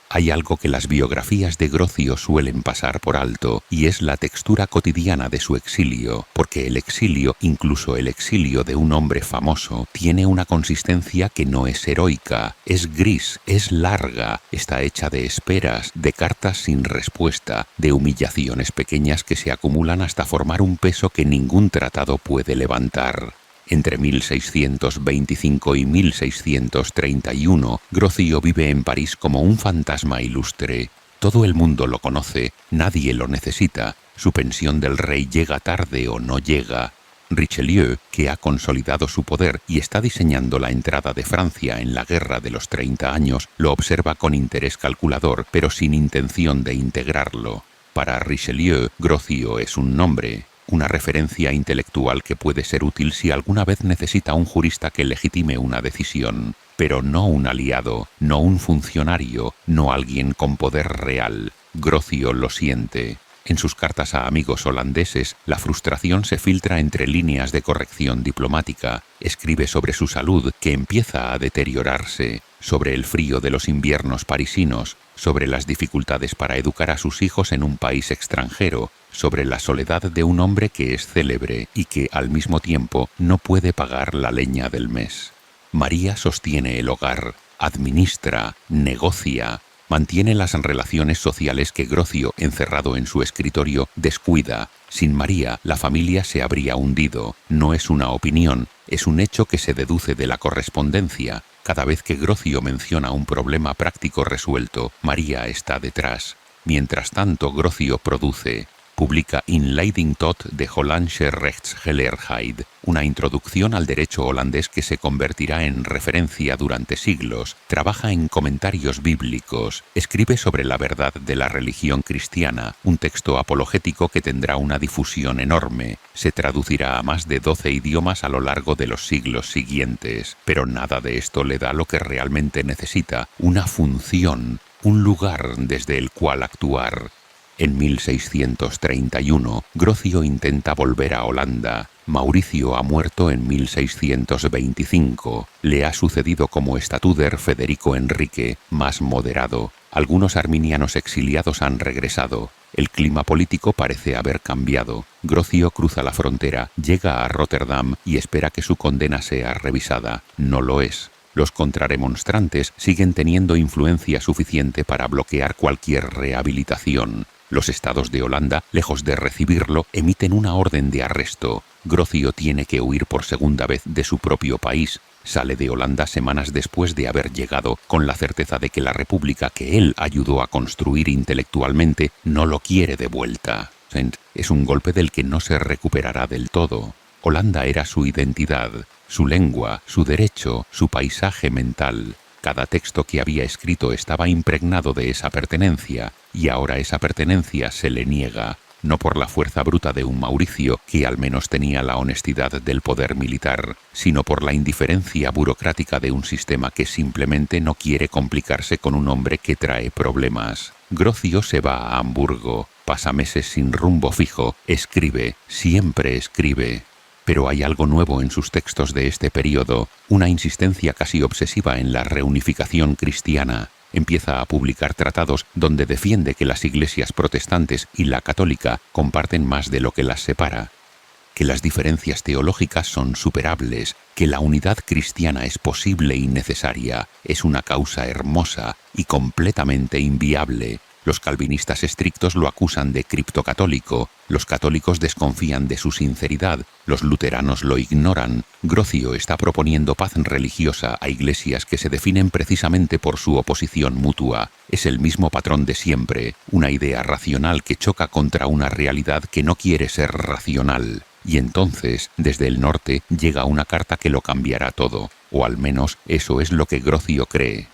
Hay algo que las biografías de Grocio suelen pasar por alto, y es la textura cotidiana de su exilio, porque el exilio, incluso el exilio de un hombre famoso, tiene una consistencia que no es heroica, es gris, es larga, está hecha de esperas, de cartas sin respuesta, de humillaciones pequeñas que se acumulan hasta formar un peso que ningún tratado puede levantar. Entre 1625 y 1631, Grocio vive en París como un fantasma ilustre. Todo el mundo lo conoce, nadie lo necesita, su pensión del rey llega tarde o no llega. Richelieu, que ha consolidado su poder y está diseñando la entrada de Francia en la Guerra de los 30 años, lo observa con interés calculador, pero sin intención de integrarlo. Para Richelieu, Grocio es un nombre, una referencia intelectual que puede ser útil si alguna vez necesita un jurista que legitime una decisión, pero no un aliado, no un funcionario, no alguien con poder real. Grocio lo siente. En sus cartas a amigos holandeses, la frustración se filtra entre líneas de corrección diplomática. Escribe sobre su salud, que empieza a deteriorarse, sobre el frío de los inviernos parisinos, sobre las dificultades para educar a sus hijos en un país extranjero, sobre la soledad de un hombre que es célebre y que, al mismo tiempo, no puede pagar la leña del mes. María sostiene el hogar, administra, negocia, mantiene las relaciones sociales que Grocio, encerrado en su escritorio, descuida. Sin María, la familia se habría hundido. No es una opinión, es un hecho que se deduce de la correspondencia. Cada vez que Grocio menciona un problema práctico resuelto, María está detrás. Mientras tanto, Grocio produce. Publica Inleiding tot de Hollandsche Rechtsgeleerdheid, una introducción al derecho holandés que se convertirá en referencia durante siglos, trabaja en comentarios bíblicos, escribe sobre la verdad de la religión cristiana, un texto apologético que tendrá una difusión enorme, se traducirá a más de 12 idiomas a lo largo de los siglos siguientes, pero nada de esto le da lo que realmente necesita, una función, un lugar desde el cual actuar. En 1631, Grocio intenta volver a Holanda. Mauricio ha muerto en 1625. Le ha sucedido como estatuder Federico Enrique, más moderado. Algunos arminianos exiliados han regresado. El clima político parece haber cambiado. Grocio cruza la frontera, llega a Rotterdam y espera que su condena sea revisada. No lo es. Los contrarremonstrantes siguen teniendo influencia suficiente para bloquear cualquier rehabilitación. Los estados de Holanda, lejos de recibirlo, emiten una orden de arresto. Grocio tiene que huir por segunda vez de su propio país. Sale de Holanda semanas después de haber llegado, con la certeza de que la república que él ayudó a construir intelectualmente no lo quiere de vuelta. Es un golpe del que no se recuperará del todo. Holanda era su identidad, su lengua, su derecho, su paisaje mental. Cada texto que había escrito estaba impregnado de esa pertenencia, y ahora esa pertenencia se le niega, no por la fuerza bruta de un Mauricio, que al menos tenía la honestidad del poder militar, sino por la indiferencia burocrática de un sistema que simplemente no quiere complicarse con un hombre que trae problemas. Grocio se va a Hamburgo, pasa meses sin rumbo fijo, escribe, siempre escribe. Pero hay algo nuevo en sus textos de este período, una insistencia casi obsesiva en la reunificación cristiana. Empieza a publicar tratados donde defiende que las iglesias protestantes y la católica comparten más de lo que las separa, que las diferencias teológicas son superables, que la unidad cristiana es posible y necesaria, es una causa hermosa y completamente inviable. Los calvinistas estrictos lo acusan de criptocatólico, los católicos desconfían de su sinceridad, los luteranos lo ignoran. Grocio está proponiendo paz religiosa a iglesias que se definen precisamente por su oposición mutua. Es el mismo patrón de siempre, una idea racional que choca contra una realidad que no quiere ser racional. Y entonces, desde el norte, llega una carta que lo cambiará todo, o al menos eso es lo que Grocio cree.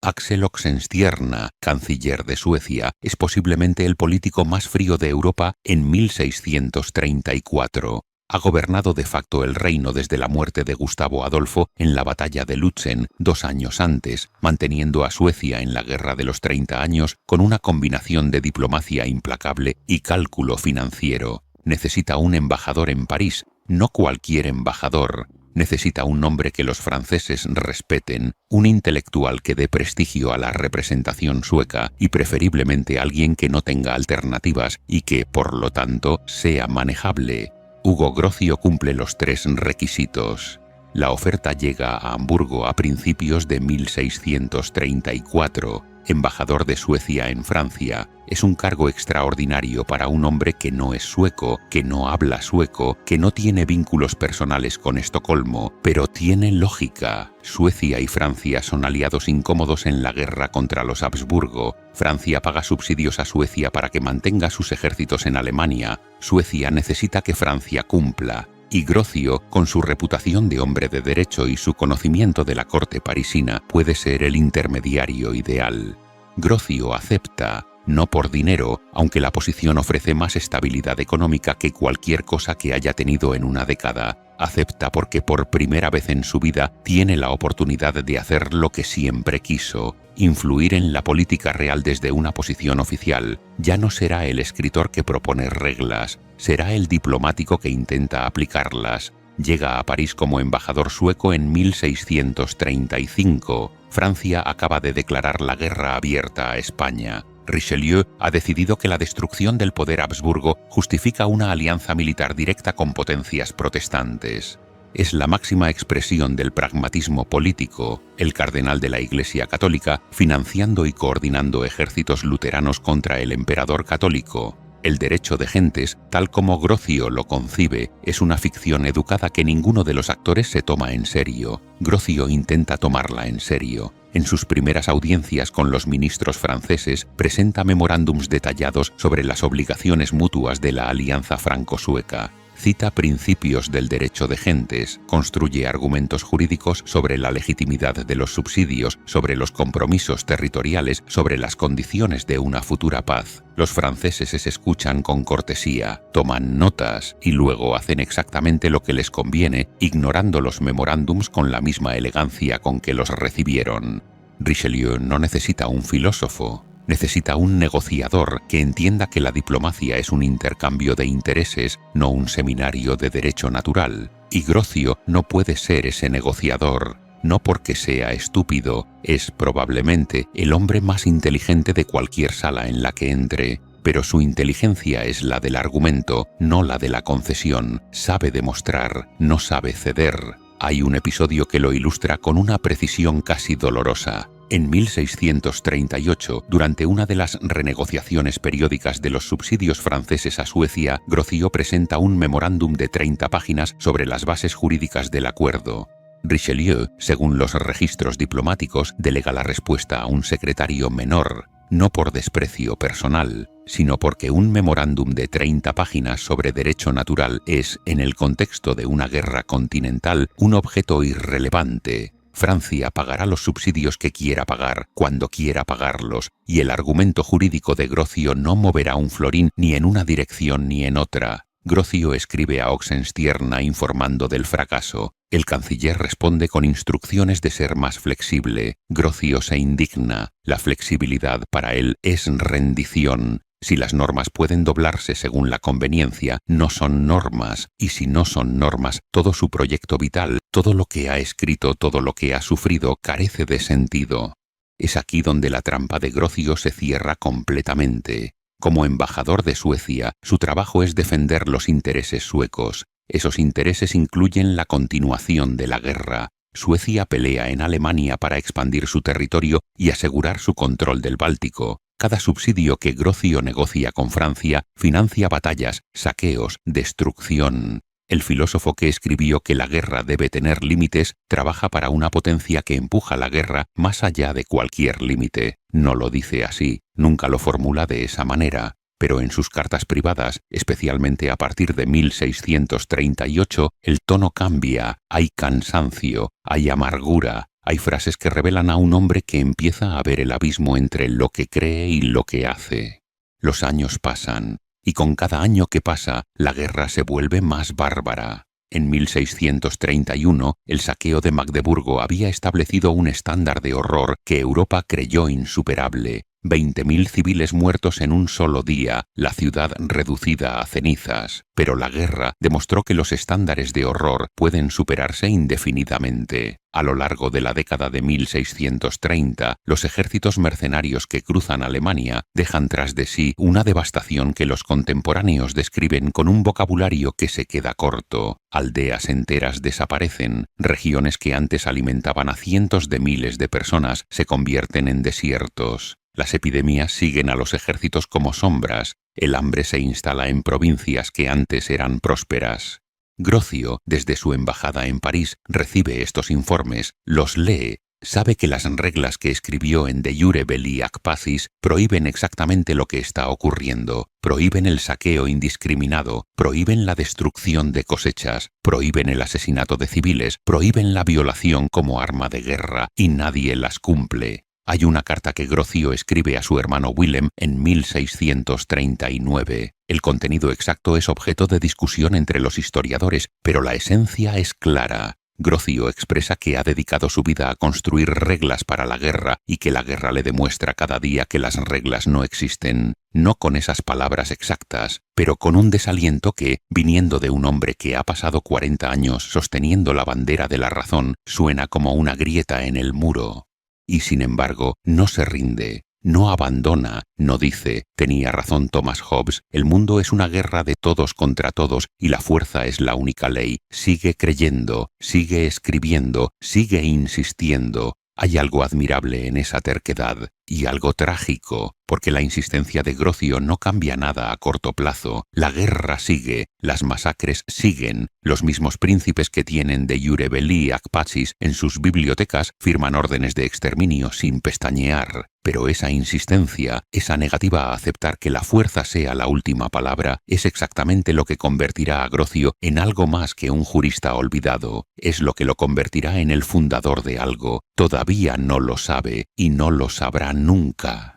Axel Oxenstierna, canciller de Suecia, es posiblemente el político más frío de Europa en 1634. Ha gobernado de facto el reino desde la muerte de Gustavo Adolfo en la batalla de Lützen 2 años antes, manteniendo a Suecia en la Guerra de los 30 años con una combinación de diplomacia implacable y cálculo financiero. Necesita un embajador en París, no cualquier embajador. Necesita un nombre que los franceses respeten, un intelectual que dé prestigio a la representación sueca y preferiblemente alguien que no tenga alternativas y que, por lo tanto, sea manejable. Hugo Grocio cumple los 3 requisitos. La oferta llega a Hamburgo a principios de 1634. Embajador de Suecia en Francia. Es un cargo extraordinario para un hombre que no es sueco, que no habla sueco, que no tiene vínculos personales con Estocolmo, pero tiene lógica. Suecia y Francia son aliados incómodos en la guerra contra los Habsburgo. Francia paga subsidios a Suecia para que mantenga sus ejércitos en Alemania. Suecia necesita que Francia cumpla. Y Grocio, con su reputación de hombre de derecho y su conocimiento de la corte parisina, puede ser el intermediario ideal. Grocio acepta, no por dinero, aunque la posición ofrece más estabilidad económica que cualquier cosa que haya tenido en una década. Acepta porque por primera vez en su vida tiene la oportunidad de hacer lo que siempre quiso, influir en la política real desde una posición oficial. Ya no será el escritor que propone reglas, será el diplomático que intenta aplicarlas. Llega a París como embajador sueco en 1635. Francia acaba de declarar la guerra abierta a España. Richelieu ha decidido que la destrucción del poder Habsburgo justifica una alianza militar directa con potencias protestantes. Es la máxima expresión del pragmatismo político, el cardenal de la Iglesia Católica financiando y coordinando ejércitos luteranos contra el emperador católico. El derecho de gentes, tal como Grocio lo concibe, es una ficción educada que ninguno de los actores se toma en serio. Grocio intenta tomarla en serio. En sus primeras audiencias con los ministros franceses, presenta memorándums detallados sobre las obligaciones mutuas de la alianza franco-sueca. Cita principios del derecho de gentes, construye argumentos jurídicos sobre la legitimidad de los subsidios, sobre los compromisos territoriales, sobre las condiciones de una futura paz. Los franceses se escuchan con cortesía, toman notas y luego hacen exactamente lo que les conviene, ignorando los memorándums con la misma elegancia con que los recibieron. Richelieu no necesita un filósofo. Necesita un negociador que entienda que la diplomacia es un intercambio de intereses, no un seminario de derecho natural. Y Grocio no puede ser ese negociador, no porque sea estúpido, es probablemente el hombre más inteligente de cualquier sala en la que entre. Pero su inteligencia es la del argumento, no la de la concesión. Sabe demostrar, no sabe ceder. Hay un episodio que lo ilustra con una precisión casi dolorosa. En 1638, durante una de las renegociaciones periódicas de los subsidios franceses a Suecia, Grocio presenta un memorándum de 30 páginas sobre las bases jurídicas del acuerdo. Richelieu, según los registros diplomáticos, delega la respuesta a un secretario menor, no por desprecio personal, sino porque un memorándum de 30 páginas sobre derecho natural es, en el contexto de una guerra continental, un objeto irrelevante. Francia pagará los subsidios que quiera pagar, cuando quiera pagarlos, y el argumento jurídico de Grocio no moverá un florín ni en una dirección ni en otra. Grocio escribe a Oxenstierna informando del fracaso. El canciller responde con instrucciones de ser más flexible. Grocio se indigna. La flexibilidad para él es rendición. Si las normas pueden doblarse según la conveniencia, no son normas, y si no son normas, todo su proyecto vital, todo lo que ha escrito, todo lo que ha sufrido, carece de sentido. Es aquí donde la trampa de Grocio se cierra completamente. Como embajador de Suecia, su trabajo es defender los intereses suecos. Esos intereses incluyen la continuación de la guerra. Suecia pelea en Alemania para expandir su territorio y asegurar su control del Báltico. Cada subsidio que Grocio negocia con Francia financia batallas, saqueos, destrucción. El filósofo que escribió que la guerra debe tener límites trabaja para una potencia que empuja la guerra más allá de cualquier límite. No lo dice así, nunca lo formula de esa manera, pero en sus cartas privadas, especialmente a partir de 1638, el tono cambia, hay cansancio, hay amargura. Hay frases que revelan a un hombre que empieza a ver el abismo entre lo que cree y lo que hace. Los años pasan, y con cada año que pasa, la guerra se vuelve más bárbara. En 1631, el saqueo de Magdeburgo había establecido un estándar de horror que Europa creyó insuperable. 20.000 civiles muertos en un solo día, la ciudad reducida a cenizas. Pero la guerra demostró que los estándares de horror pueden superarse indefinidamente. A lo largo de la década de 1630, los ejércitos mercenarios que cruzan Alemania dejan tras de sí una devastación que los contemporáneos describen con un vocabulario que se queda corto. Aldeas enteras desaparecen, regiones que antes alimentaban a cientos de miles de personas se convierten en desiertos. Las epidemias siguen a los ejércitos como sombras, el hambre se instala en provincias que antes eran prósperas. Grocio, desde su embajada en París, recibe estos informes, los lee, sabe que las reglas que escribió en De Jure Belli ac Pacis prohíben exactamente lo que está ocurriendo, prohíben el saqueo indiscriminado, prohíben la destrucción de cosechas, prohíben el asesinato de civiles, prohíben la violación como arma de guerra, y nadie las cumple. Hay una carta que Grocio escribe a su hermano Willem en 1639. El contenido exacto es objeto de discusión entre los historiadores, pero la esencia es clara. Grocio expresa que ha dedicado su vida a construir reglas para la guerra y que la guerra le demuestra cada día que las reglas no existen. No con esas palabras exactas, pero con un desaliento que, viniendo de un hombre que ha pasado 40 años sosteniendo la bandera de la razón, suena como una grieta en el muro. Y sin embargo, no se rinde, no abandona, no dice, tenía razón Thomas Hobbes, el mundo es una guerra de todos contra todos y la fuerza es la única ley. Sigue creyendo, sigue escribiendo, sigue insistiendo. Hay algo admirable en esa terquedad. Y algo trágico, porque la insistencia de Grocio no cambia nada a corto plazo. La guerra sigue, las masacres siguen. Los mismos príncipes que tienen de iure belli ac pacis en sus bibliotecas firman órdenes de exterminio sin pestañear. Pero esa insistencia, esa negativa a aceptar que la fuerza sea la última palabra, es exactamente lo que convertirá a Grocio en algo más que un jurista olvidado. Es lo que lo convertirá en el fundador de algo. Todavía no lo sabe y no lo sabrá nunca.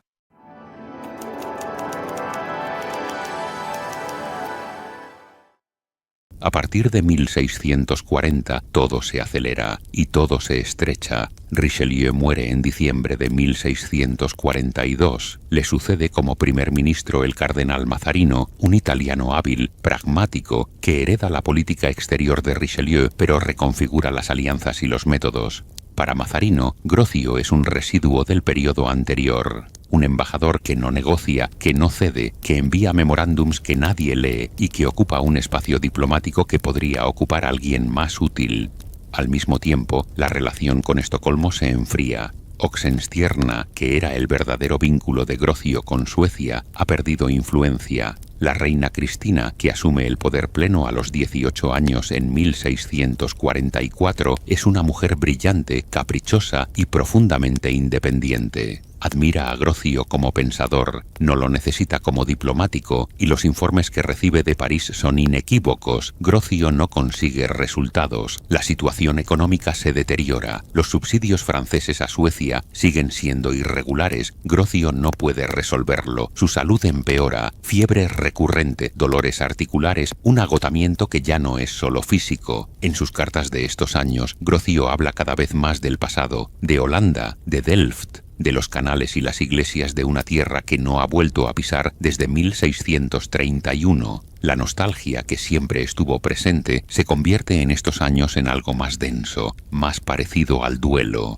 A partir de 1640 todo se acelera y todo se estrecha. Richelieu muere en diciembre de 1642. Le sucede como primer ministro el cardenal Mazarino, un italiano hábil, pragmático, que hereda la política exterior de Richelieu pero reconfigura las alianzas y los métodos. Para Mazarino, Grocio es un residuo del periodo anterior. Un embajador que no negocia, que no cede, que envía memorándums que nadie lee y que ocupa un espacio diplomático que podría ocupar alguien más útil. Al mismo tiempo, la relación con Estocolmo se enfría. Oxenstierna, que era el verdadero vínculo de Grocio con Suecia, ha perdido influencia. La reina Cristina, que asume el poder pleno a los 18 años en 1644, es una mujer brillante, caprichosa y profundamente independiente. Admira a Grocio como pensador, no lo necesita como diplomático y los informes que recibe de París son inequívocos. Grocio no consigue resultados, la situación económica se deteriora, los subsidios franceses a Suecia siguen siendo irregulares, Grocio no puede resolverlo, su salud empeora, fiebre recurrente, dolores articulares, un agotamiento que ya no es solo físico. En sus cartas de estos años, Grocio habla cada vez más del pasado, de Holanda, de Delft, de los canales y las iglesias de una tierra que no ha vuelto a pisar desde 1631. La nostalgia que siempre estuvo presente se convierte en estos años en algo más denso, más parecido al duelo.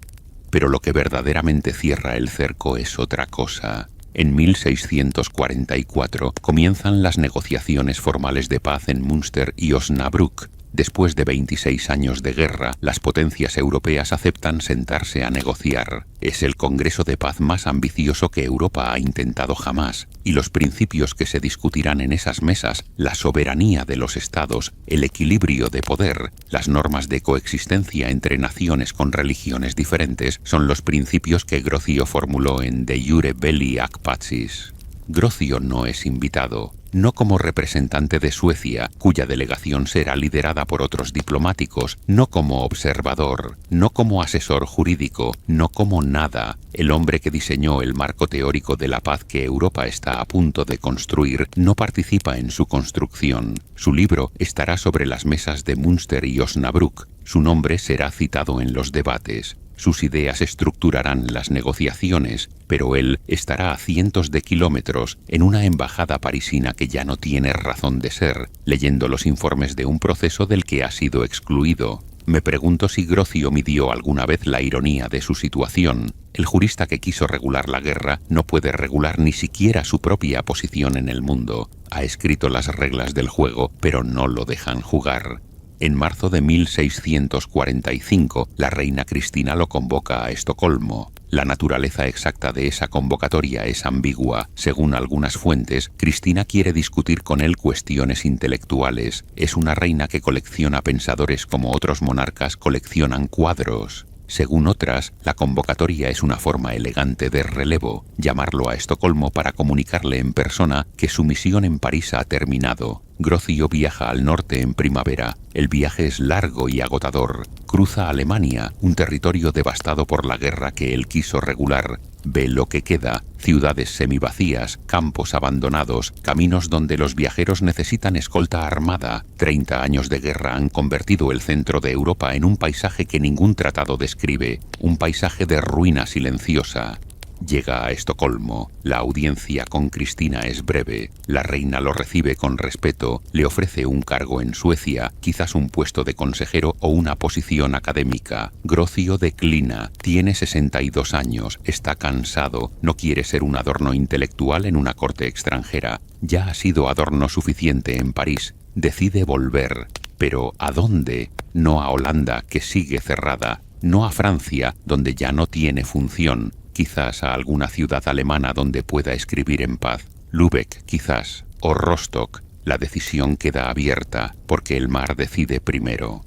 Pero lo que verdaderamente cierra el cerco es otra cosa. En 1644 comienzan las negociaciones formales de paz en Münster y Osnabrück. Después de 26 años de guerra, las potencias europeas aceptan sentarse a negociar. Es el Congreso de Paz más ambicioso que Europa ha intentado jamás, y los principios que se discutirán en esas mesas, la soberanía de los estados, el equilibrio de poder, las normas de coexistencia entre naciones con religiones diferentes, son los principios que Grocio formuló en De iure belli ac pacis. Grocio no es invitado, no como representante de Suecia, cuya delegación será liderada por otros diplomáticos, no como observador, no como asesor jurídico, no como nada. El hombre que diseñó el marco teórico de la paz que Europa está a punto de construir no participa en su construcción. Su libro estará sobre las mesas de Münster y Osnabrück. Su nombre será citado en los debates. Sus ideas estructurarán las negociaciones, pero él estará a cientos de kilómetros en una embajada parisina que ya no tiene razón de ser, leyendo los informes de un proceso del que ha sido excluido. Me pregunto si Grocio midió alguna vez la ironía de su situación. El jurista que quiso regular la guerra no puede regular ni siquiera su propia posición en el mundo. Ha escrito las reglas del juego, pero no lo dejan jugar. En marzo de 1645, la reina Cristina lo convoca a Estocolmo. La naturaleza exacta de esa convocatoria es ambigua. Según algunas fuentes, Cristina quiere discutir con él cuestiones intelectuales. Es una reina que colecciona pensadores como otros monarcas coleccionan cuadros. Según otras, la convocatoria es una forma elegante de relevo, llamarlo a Estocolmo para comunicarle en persona que su misión en París ha terminado. Grocio viaja al norte en primavera. El viaje es largo y agotador. Cruza Alemania, un territorio devastado por la guerra que él quiso regular. Ve lo que queda, ciudades semivacías, campos abandonados, caminos donde los viajeros necesitan escolta armada. 30 años de guerra han convertido el centro de Europa en un paisaje que ningún tratado describe, un paisaje de ruina silenciosa. Llega a Estocolmo. La audiencia con Cristina es breve. La reina lo recibe con respeto, le ofrece un cargo en Suecia, quizás un puesto de consejero o una posición académica. Grocio declina, tiene 62 años, está cansado, no quiere ser un adorno intelectual en una corte extranjera. Ya ha sido adorno suficiente en París. Decide volver. Pero ¿a dónde? No a Holanda, que sigue cerrada. No a Francia, donde ya no tiene función. quizás a alguna ciudad alemana donde pueda escribir en paz. Lübeck, quizás, o Rostock. La decisión queda abierta, porque el mar decide primero.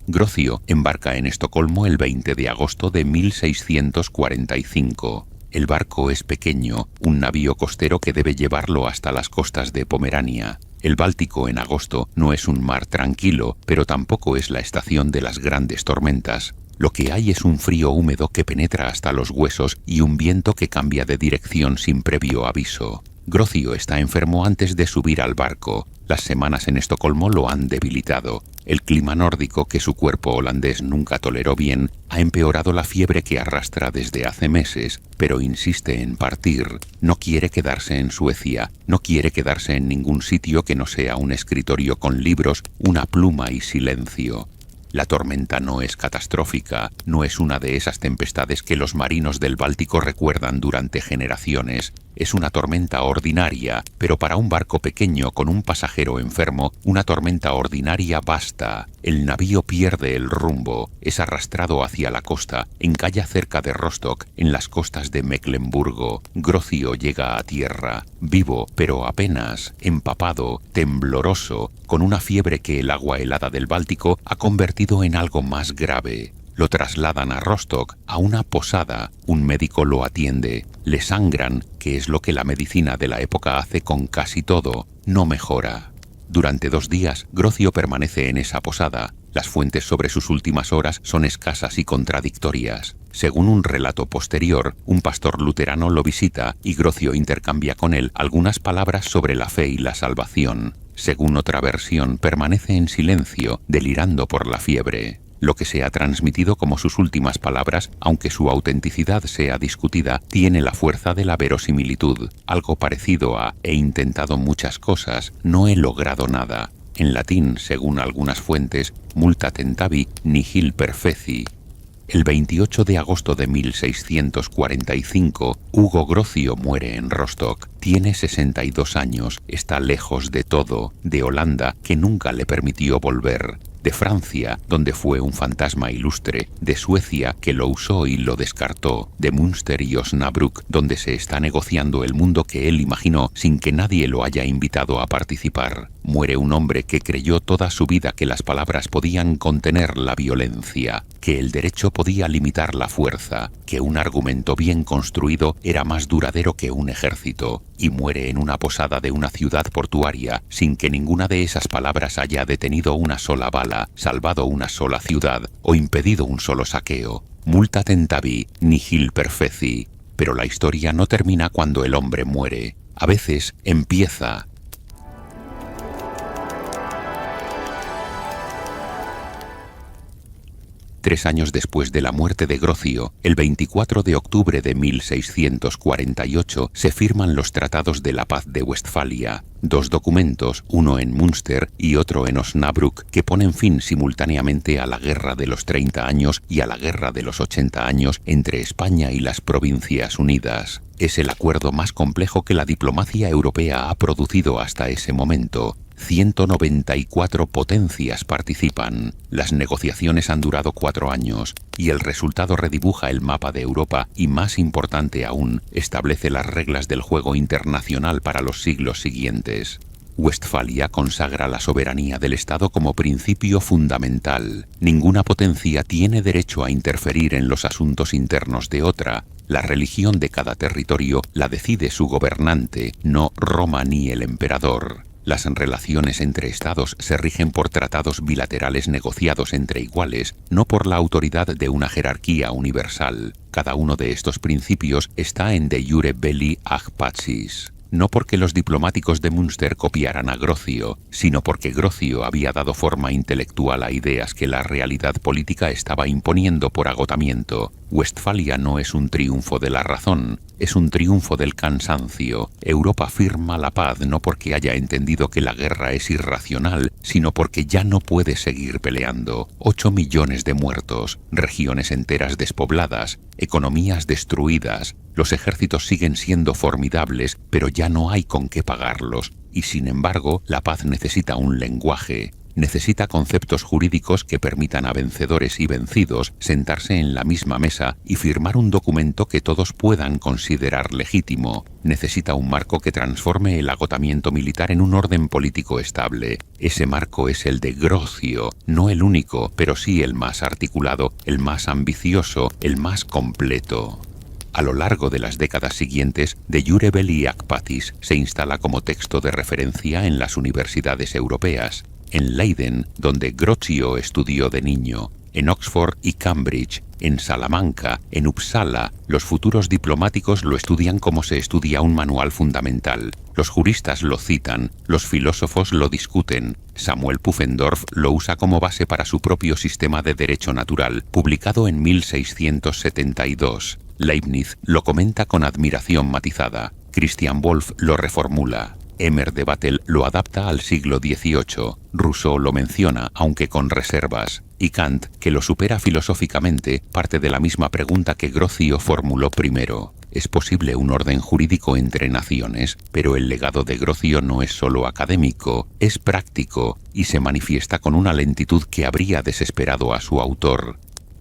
Grocio embarca en Estocolmo el 20 de agosto de 1645. El barco es pequeño, un navío costero que debe llevarlo hasta las costas de Pomerania. El Báltico en agosto no es un mar tranquilo, pero tampoco es la estación de las grandes tormentas. Lo que hay es un frío húmedo que penetra hasta los huesos y un viento que cambia de dirección sin previo aviso. Grocio está enfermo antes de subir al barco. Las semanas en Estocolmo lo han debilitado. El clima nórdico, que su cuerpo holandés nunca toleró bien, ha empeorado la fiebre que arrastra desde hace meses, pero insiste en partir. No quiere quedarse en Suecia, no quiere quedarse en ningún sitio que no sea un escritorio con libros, una pluma y silencio. La tormenta no es catastrófica, no es una de esas tempestades que los marinos del Báltico recuerdan durante generaciones. Es una tormenta ordinaria, pero para un barco pequeño con un pasajero enfermo, una tormenta ordinaria basta. El navío pierde el rumbo, es arrastrado hacia la costa, encalla cerca de Rostock, en las costas de Mecklemburgo. Grocio llega a tierra, vivo, pero apenas, empapado, tembloroso, con una fiebre que el agua helada del Báltico ha convertido en algo más grave. Lo trasladan a Rostock, a una posada. Un médico lo atiende. Le sangran, que es lo que la medicina de la época hace con casi todo. No mejora. Durante 2 días, Grocio permanece en esa posada. Las fuentes sobre sus últimas horas son escasas y contradictorias. Según un relato posterior, un pastor luterano lo visita y Grocio intercambia con él algunas palabras sobre la fe y la salvación. Según otra versión, permanece en silencio, delirando por la fiebre. Lo que se ha transmitido como sus últimas palabras, aunque su autenticidad sea discutida, tiene la fuerza de la verosimilitud, algo parecido a «he intentado muchas cosas, no he logrado nada». En latín, según algunas fuentes, multa tentavi nihil perfeci. El 28 de agosto de 1645, Hugo Grocio muere en Rostock. Tiene 62 años, está lejos de todo, de Holanda, que nunca le permitió volver, de Francia, donde fue un fantasma ilustre, de Suecia, que lo usó y lo descartó, de Münster y Osnabrück, donde se está negociando el mundo que él imaginó sin que nadie lo haya invitado a participar. Muere un hombre que creyó toda su vida que las palabras podían contener la violencia, que el derecho podía limitar la fuerza, que un argumento bien construido era más duradero que un ejército, y muere en una posada de una ciudad portuaria sin que ninguna de esas palabras haya detenido una sola bala, salvado una sola ciudad o impedido un solo saqueo. Multa tentavi nihil perfeci. Pero la historia no termina cuando el hombre muere. A veces empieza. Tres años después de la muerte de Grocio, el 24 de octubre de 1648, se firman los Tratados de la Paz de Westfalia, 2 documentos, uno en Münster y otro en Osnabrück, que ponen fin simultáneamente a la Guerra de los 30 años y a la Guerra de los 80 años entre España y las Provincias Unidas. Es el acuerdo más complejo que la diplomacia europea ha producido hasta ese momento. 194 potencias participan. Las negociaciones han durado 4 años y el resultado redibuja el mapa de Europa y, más importante aún, establece las reglas del juego internacional para los siglos siguientes. Westfalia consagra la soberanía del Estado como principio fundamental. Ninguna potencia tiene derecho a interferir en los asuntos internos de otra. La religión de cada territorio la decide su gobernante, no Roma ni el emperador. Las relaciones entre estados se rigen por tratados bilaterales negociados entre iguales, no por la autoridad de una jerarquía universal. Cada uno de estos principios está en de iure belli ag pacis. No porque los diplomáticos de Münster copiaran a Grocio, sino porque Grocio había dado forma intelectual a ideas que la realidad política estaba imponiendo por agotamiento. Westfalia no es un triunfo de la razón, es un triunfo del cansancio. Europa firma la paz no porque haya entendido que la guerra es irracional, sino porque ya no puede seguir peleando. 8 millones de muertos, regiones enteras despobladas, economías destruidas. Los ejércitos siguen siendo formidables, pero ya no hay con qué pagarlos. Y sin embargo, la paz necesita un lenguaje. necesita conceptos jurídicos que permitan a vencedores y vencidos sentarse en la misma mesa y firmar un documento que todos puedan considerar legítimo. Necesita un marco que transforme el agotamiento militar en un orden político estable. Ese marco es el de Grocio, no el único, pero sí el más articulado, el más ambicioso, el más completo. A lo largo de las décadas siguientes, De Jure Belli Ac Pacis se instala como texto de referencia en las universidades europeas. En Leiden, donde Grocio estudió de niño, en Oxford y Cambridge, en Salamanca, en Uppsala, los futuros diplomáticos lo estudian como se estudia un manual fundamental. Los juristas lo citan, los filósofos lo discuten. Samuel Pufendorf lo usa como base para su propio sistema de derecho natural, publicado en 1672. Leibniz lo comenta con admiración matizada. Christian Wolff lo reformula. Emer de Battel lo adapta al siglo XVIII. Rousseau lo menciona, aunque con reservas. Y Kant, que lo supera filosóficamente, parte de la misma pregunta que Grocio formuló primero. ¿Es posible un orden jurídico entre naciones? Pero el legado de Grocio no es solo académico, es práctico y se manifiesta con una lentitud que habría desesperado a su autor.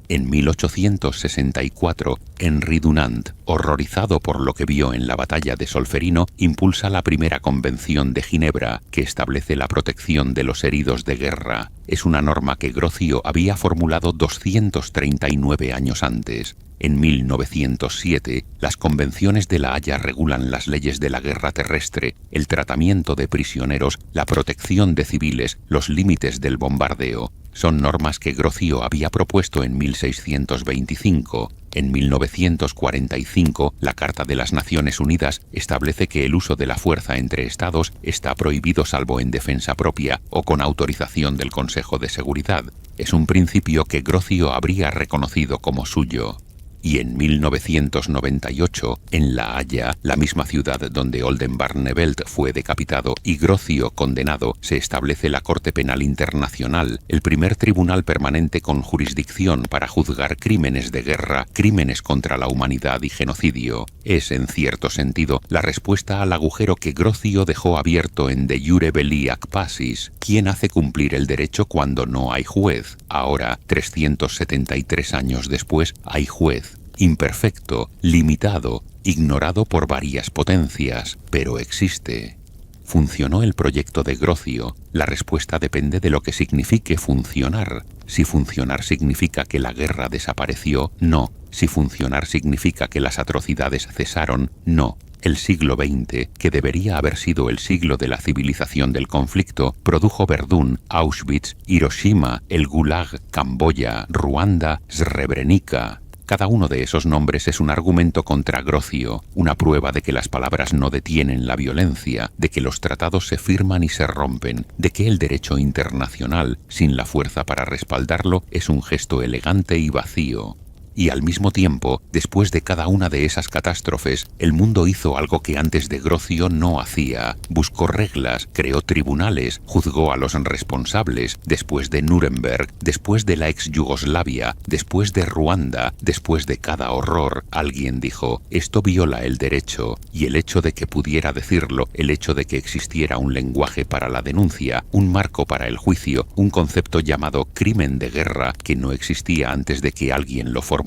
En 1864, Henri Dunant, horrorizado por lo que vio en la batalla de Solferino, impulsa la primera Convención de Ginebra, que establece la protección de los heridos de guerra. Es una norma que Grocio había formulado 239 años antes. En 1907, las convenciones de La Haya regulan las leyes de la guerra terrestre, el tratamiento de prisioneros, la protección de civiles, los límites del bombardeo. Son normas que Grocio había propuesto en 1625. En 1945, la Carta de las Naciones Unidas establece que el uso de la fuerza entre Estados está prohibido salvo en defensa propia o con autorización del Consejo de Seguridad. Es un principio que Grocio habría reconocido como suyo. Y en 1998, en La Haya, la misma ciudad donde Oldenbarnevelt fue decapitado y Grocio condenado, se establece la Corte Penal Internacional, el primer tribunal permanente con jurisdicción para juzgar crímenes de guerra, crímenes contra la humanidad y genocidio. Es, en cierto sentido, la respuesta al agujero que Grocio dejó abierto en De Jure Belli Ac Pacis. ¿Quién hace cumplir el derecho cuando no hay juez? Ahora, 373 años después, hay juez. Imperfecto, limitado, ignorado por varias potencias, pero existe. ¿Funcionó el proyecto de Grocio? La respuesta depende de lo que signifique funcionar. Si funcionar significa que la guerra desapareció, no. Si funcionar significa que las atrocidades cesaron, no. El siglo XX, que debería haber sido el siglo de la civilización del conflicto, produjo Verdún, Auschwitz, Hiroshima, el Gulag, Camboya, Ruanda, Srebrenica. Cada uno de esos nombres es un argumento contra Grocio, una prueba de que las palabras no detienen la violencia, de que los tratados se firman y se rompen, de que el derecho internacional, sin la fuerza para respaldarlo, es un gesto elegante y vacío. Y al mismo tiempo, después de cada una de esas catástrofes, el mundo hizo algo que antes de Grocio no hacía. Buscó reglas, creó tribunales, juzgó a los responsables, después de Nuremberg, después de la ex Yugoslavia, después de Ruanda, después de cada horror, alguien dijo, esto viola el derecho, y el hecho de que pudiera decirlo, el hecho de que existiera un lenguaje para la denuncia, un marco para el juicio, un concepto llamado crimen de guerra que no existía antes de que alguien lo formulara,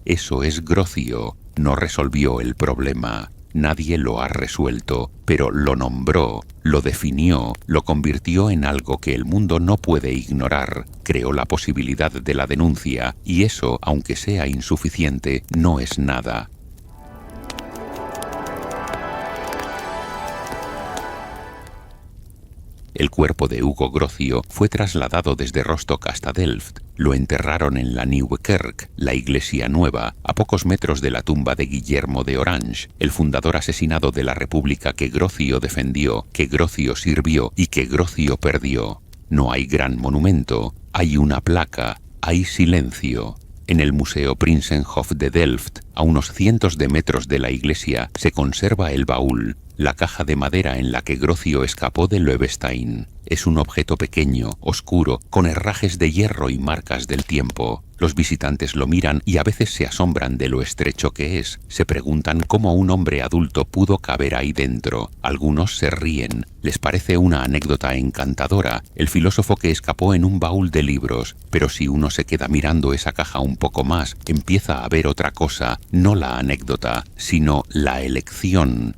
eso es Grocio. No resolvió el problema. Nadie lo ha resuelto, pero lo nombró, lo definió, lo convirtió en algo que el mundo no puede ignorar. Creó la posibilidad de la denuncia, y eso, aunque sea insuficiente, no es nada. El cuerpo de Hugo Grocio fue trasladado desde Rostock hasta Delft. Lo enterraron en la Nieuwe Kerk, la iglesia nueva, a pocos metros de la tumba de Guillermo de Orange, el fundador asesinado de la república que Grocio defendió, que Grocio sirvió y que Grocio perdió. No hay gran monumento, hay una placa, hay silencio. En el Museo Prinsenhof de Delft, a unos cientos de metros de la iglesia, se conserva el baúl. la caja de madera en la que Grocio escapó de Loevestein. Es un objeto pequeño, oscuro, con herrajes de hierro y marcas del tiempo. Los visitantes lo miran y a veces se asombran de lo estrecho que es. Se preguntan cómo un hombre adulto pudo caber ahí dentro. Algunos se ríen. Les parece una anécdota encantadora, el filósofo que escapó en un baúl de libros. Pero si uno se queda mirando esa caja un poco más, empieza a ver otra cosa, no la anécdota, sino la elección.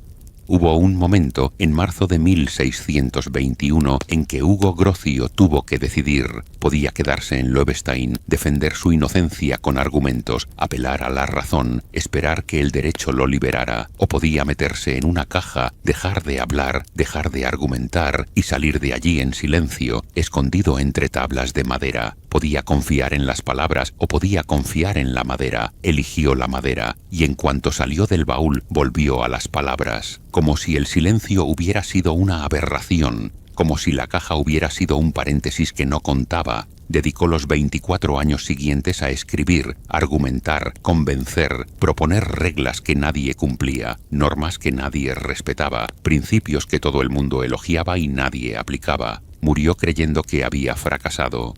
Hubo un momento, en marzo de 1621, en que Hugo Grocio tuvo que decidir. Podía quedarse en Loevestein, defender su inocencia con argumentos, apelar a la razón, esperar que el derecho lo liberara, o podía meterse en una caja, dejar de hablar, dejar de argumentar y salir de allí en silencio, escondido entre tablas de madera. Podía confiar en las palabras o podía confiar en la madera. Eligió la madera y en cuanto salió del baúl volvió a las palabras, como si el silencio hubiera sido una aberración, como si la caja hubiera sido un paréntesis que no contaba. Dedicó los 24 años siguientes a escribir, argumentar, convencer, proponer reglas que nadie cumplía, normas que nadie respetaba, principios que todo el mundo elogiaba y nadie aplicaba. Murió creyendo que había fracasado.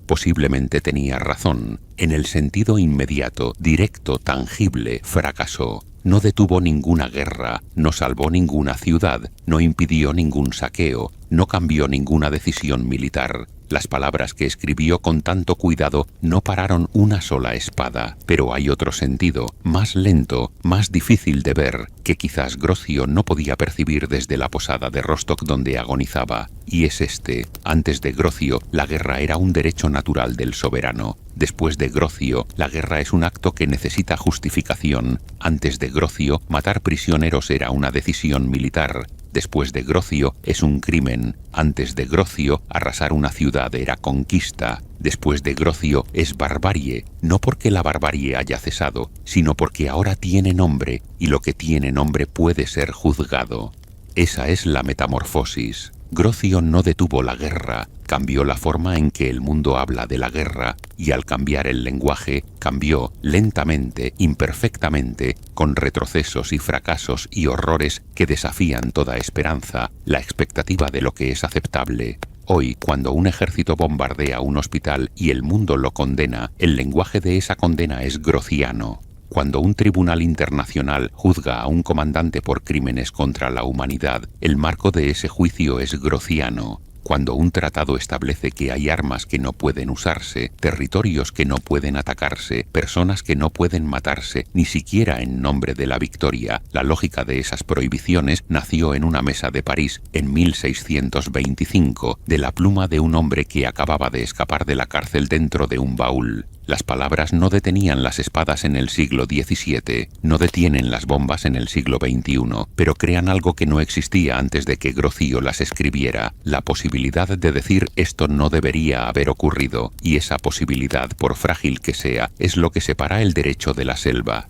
Posiblemente tenía razón. En el sentido inmediato, directo, tangible, fracasó. No detuvo ninguna guerra, no salvó ninguna ciudad, no impidió ningún saqueo, no cambió ninguna decisión militar. Las palabras que escribió con tanto cuidado no pararon una sola espada. Pero hay otro sentido, más lento, más difícil de ver, que quizás Grocio no podía percibir desde la posada de Rostock donde agonizaba. Y es este. Antes de Grocio, la guerra era un derecho natural del soberano. Después de Grocio, la guerra es un acto que necesita justificación. Antes de Grocio, matar prisioneros era una decisión militar. Después de Grocio, es un crimen. Antes de Grocio, arrasar una ciudad era conquista. Después de Grocio, es barbarie. No porque la barbarie haya cesado, sino porque ahora tiene nombre, y lo que tiene nombre puede ser juzgado. Esa es la metamorfosis. Grocio no detuvo la guerra, cambió la forma en que el mundo habla de la guerra, y al cambiar el lenguaje, cambió lentamente, imperfectamente, con retrocesos y fracasos y horrores que desafían toda esperanza, la expectativa de lo que es aceptable. Hoy, cuando un ejército bombardea un hospital y el mundo lo condena, el lenguaje de esa condena es grociano. Cuando un tribunal internacional juzga a un comandante por crímenes contra la humanidad, el marco de ese juicio es grociano. Cuando un tratado establece que hay armas que no pueden usarse, territorios que no pueden atacarse, personas que no pueden matarse, ni siquiera en nombre de la victoria, la lógica de esas prohibiciones nació en una mesa de París en 1625, de la pluma de un hombre que acababa de escapar de la cárcel dentro de un baúl. Las palabras no detenían las espadas en el siglo XVII, no detienen las bombas en el siglo XXI, pero crean algo que no existía antes de que Grocio las escribiera, la posibilidad de decir esto no debería haber ocurrido, y esa posibilidad, por frágil que sea, es lo que separa el derecho de la selva.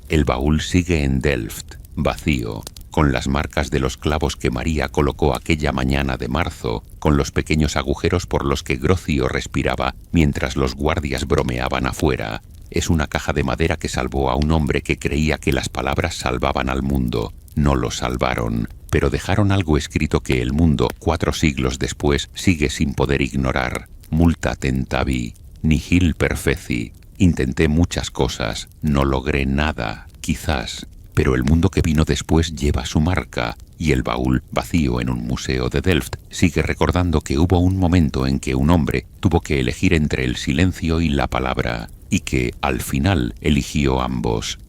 El baúl sigue en Delft, vacío, con las marcas de los clavos que María colocó aquella mañana de marzo, con los pequeños agujeros por los que Grocio respiraba mientras los guardias bromeaban afuera. Es una caja de madera que salvó a un hombre que creía que las palabras salvaban al mundo. No lo salvaron, pero dejaron algo escrito que el mundo, 4 siglos después, sigue sin poder ignorar. Multa tentavi, nihil perfeci. Intenté muchas cosas, no logré nada, quizás. Pero el mundo que vino después lleva su marca, y el baúl, vacío en un museo de Delft, sigue recordando que hubo un momento en que un hombre tuvo que elegir entre el silencio y la palabra, y que, al final, eligió ambos.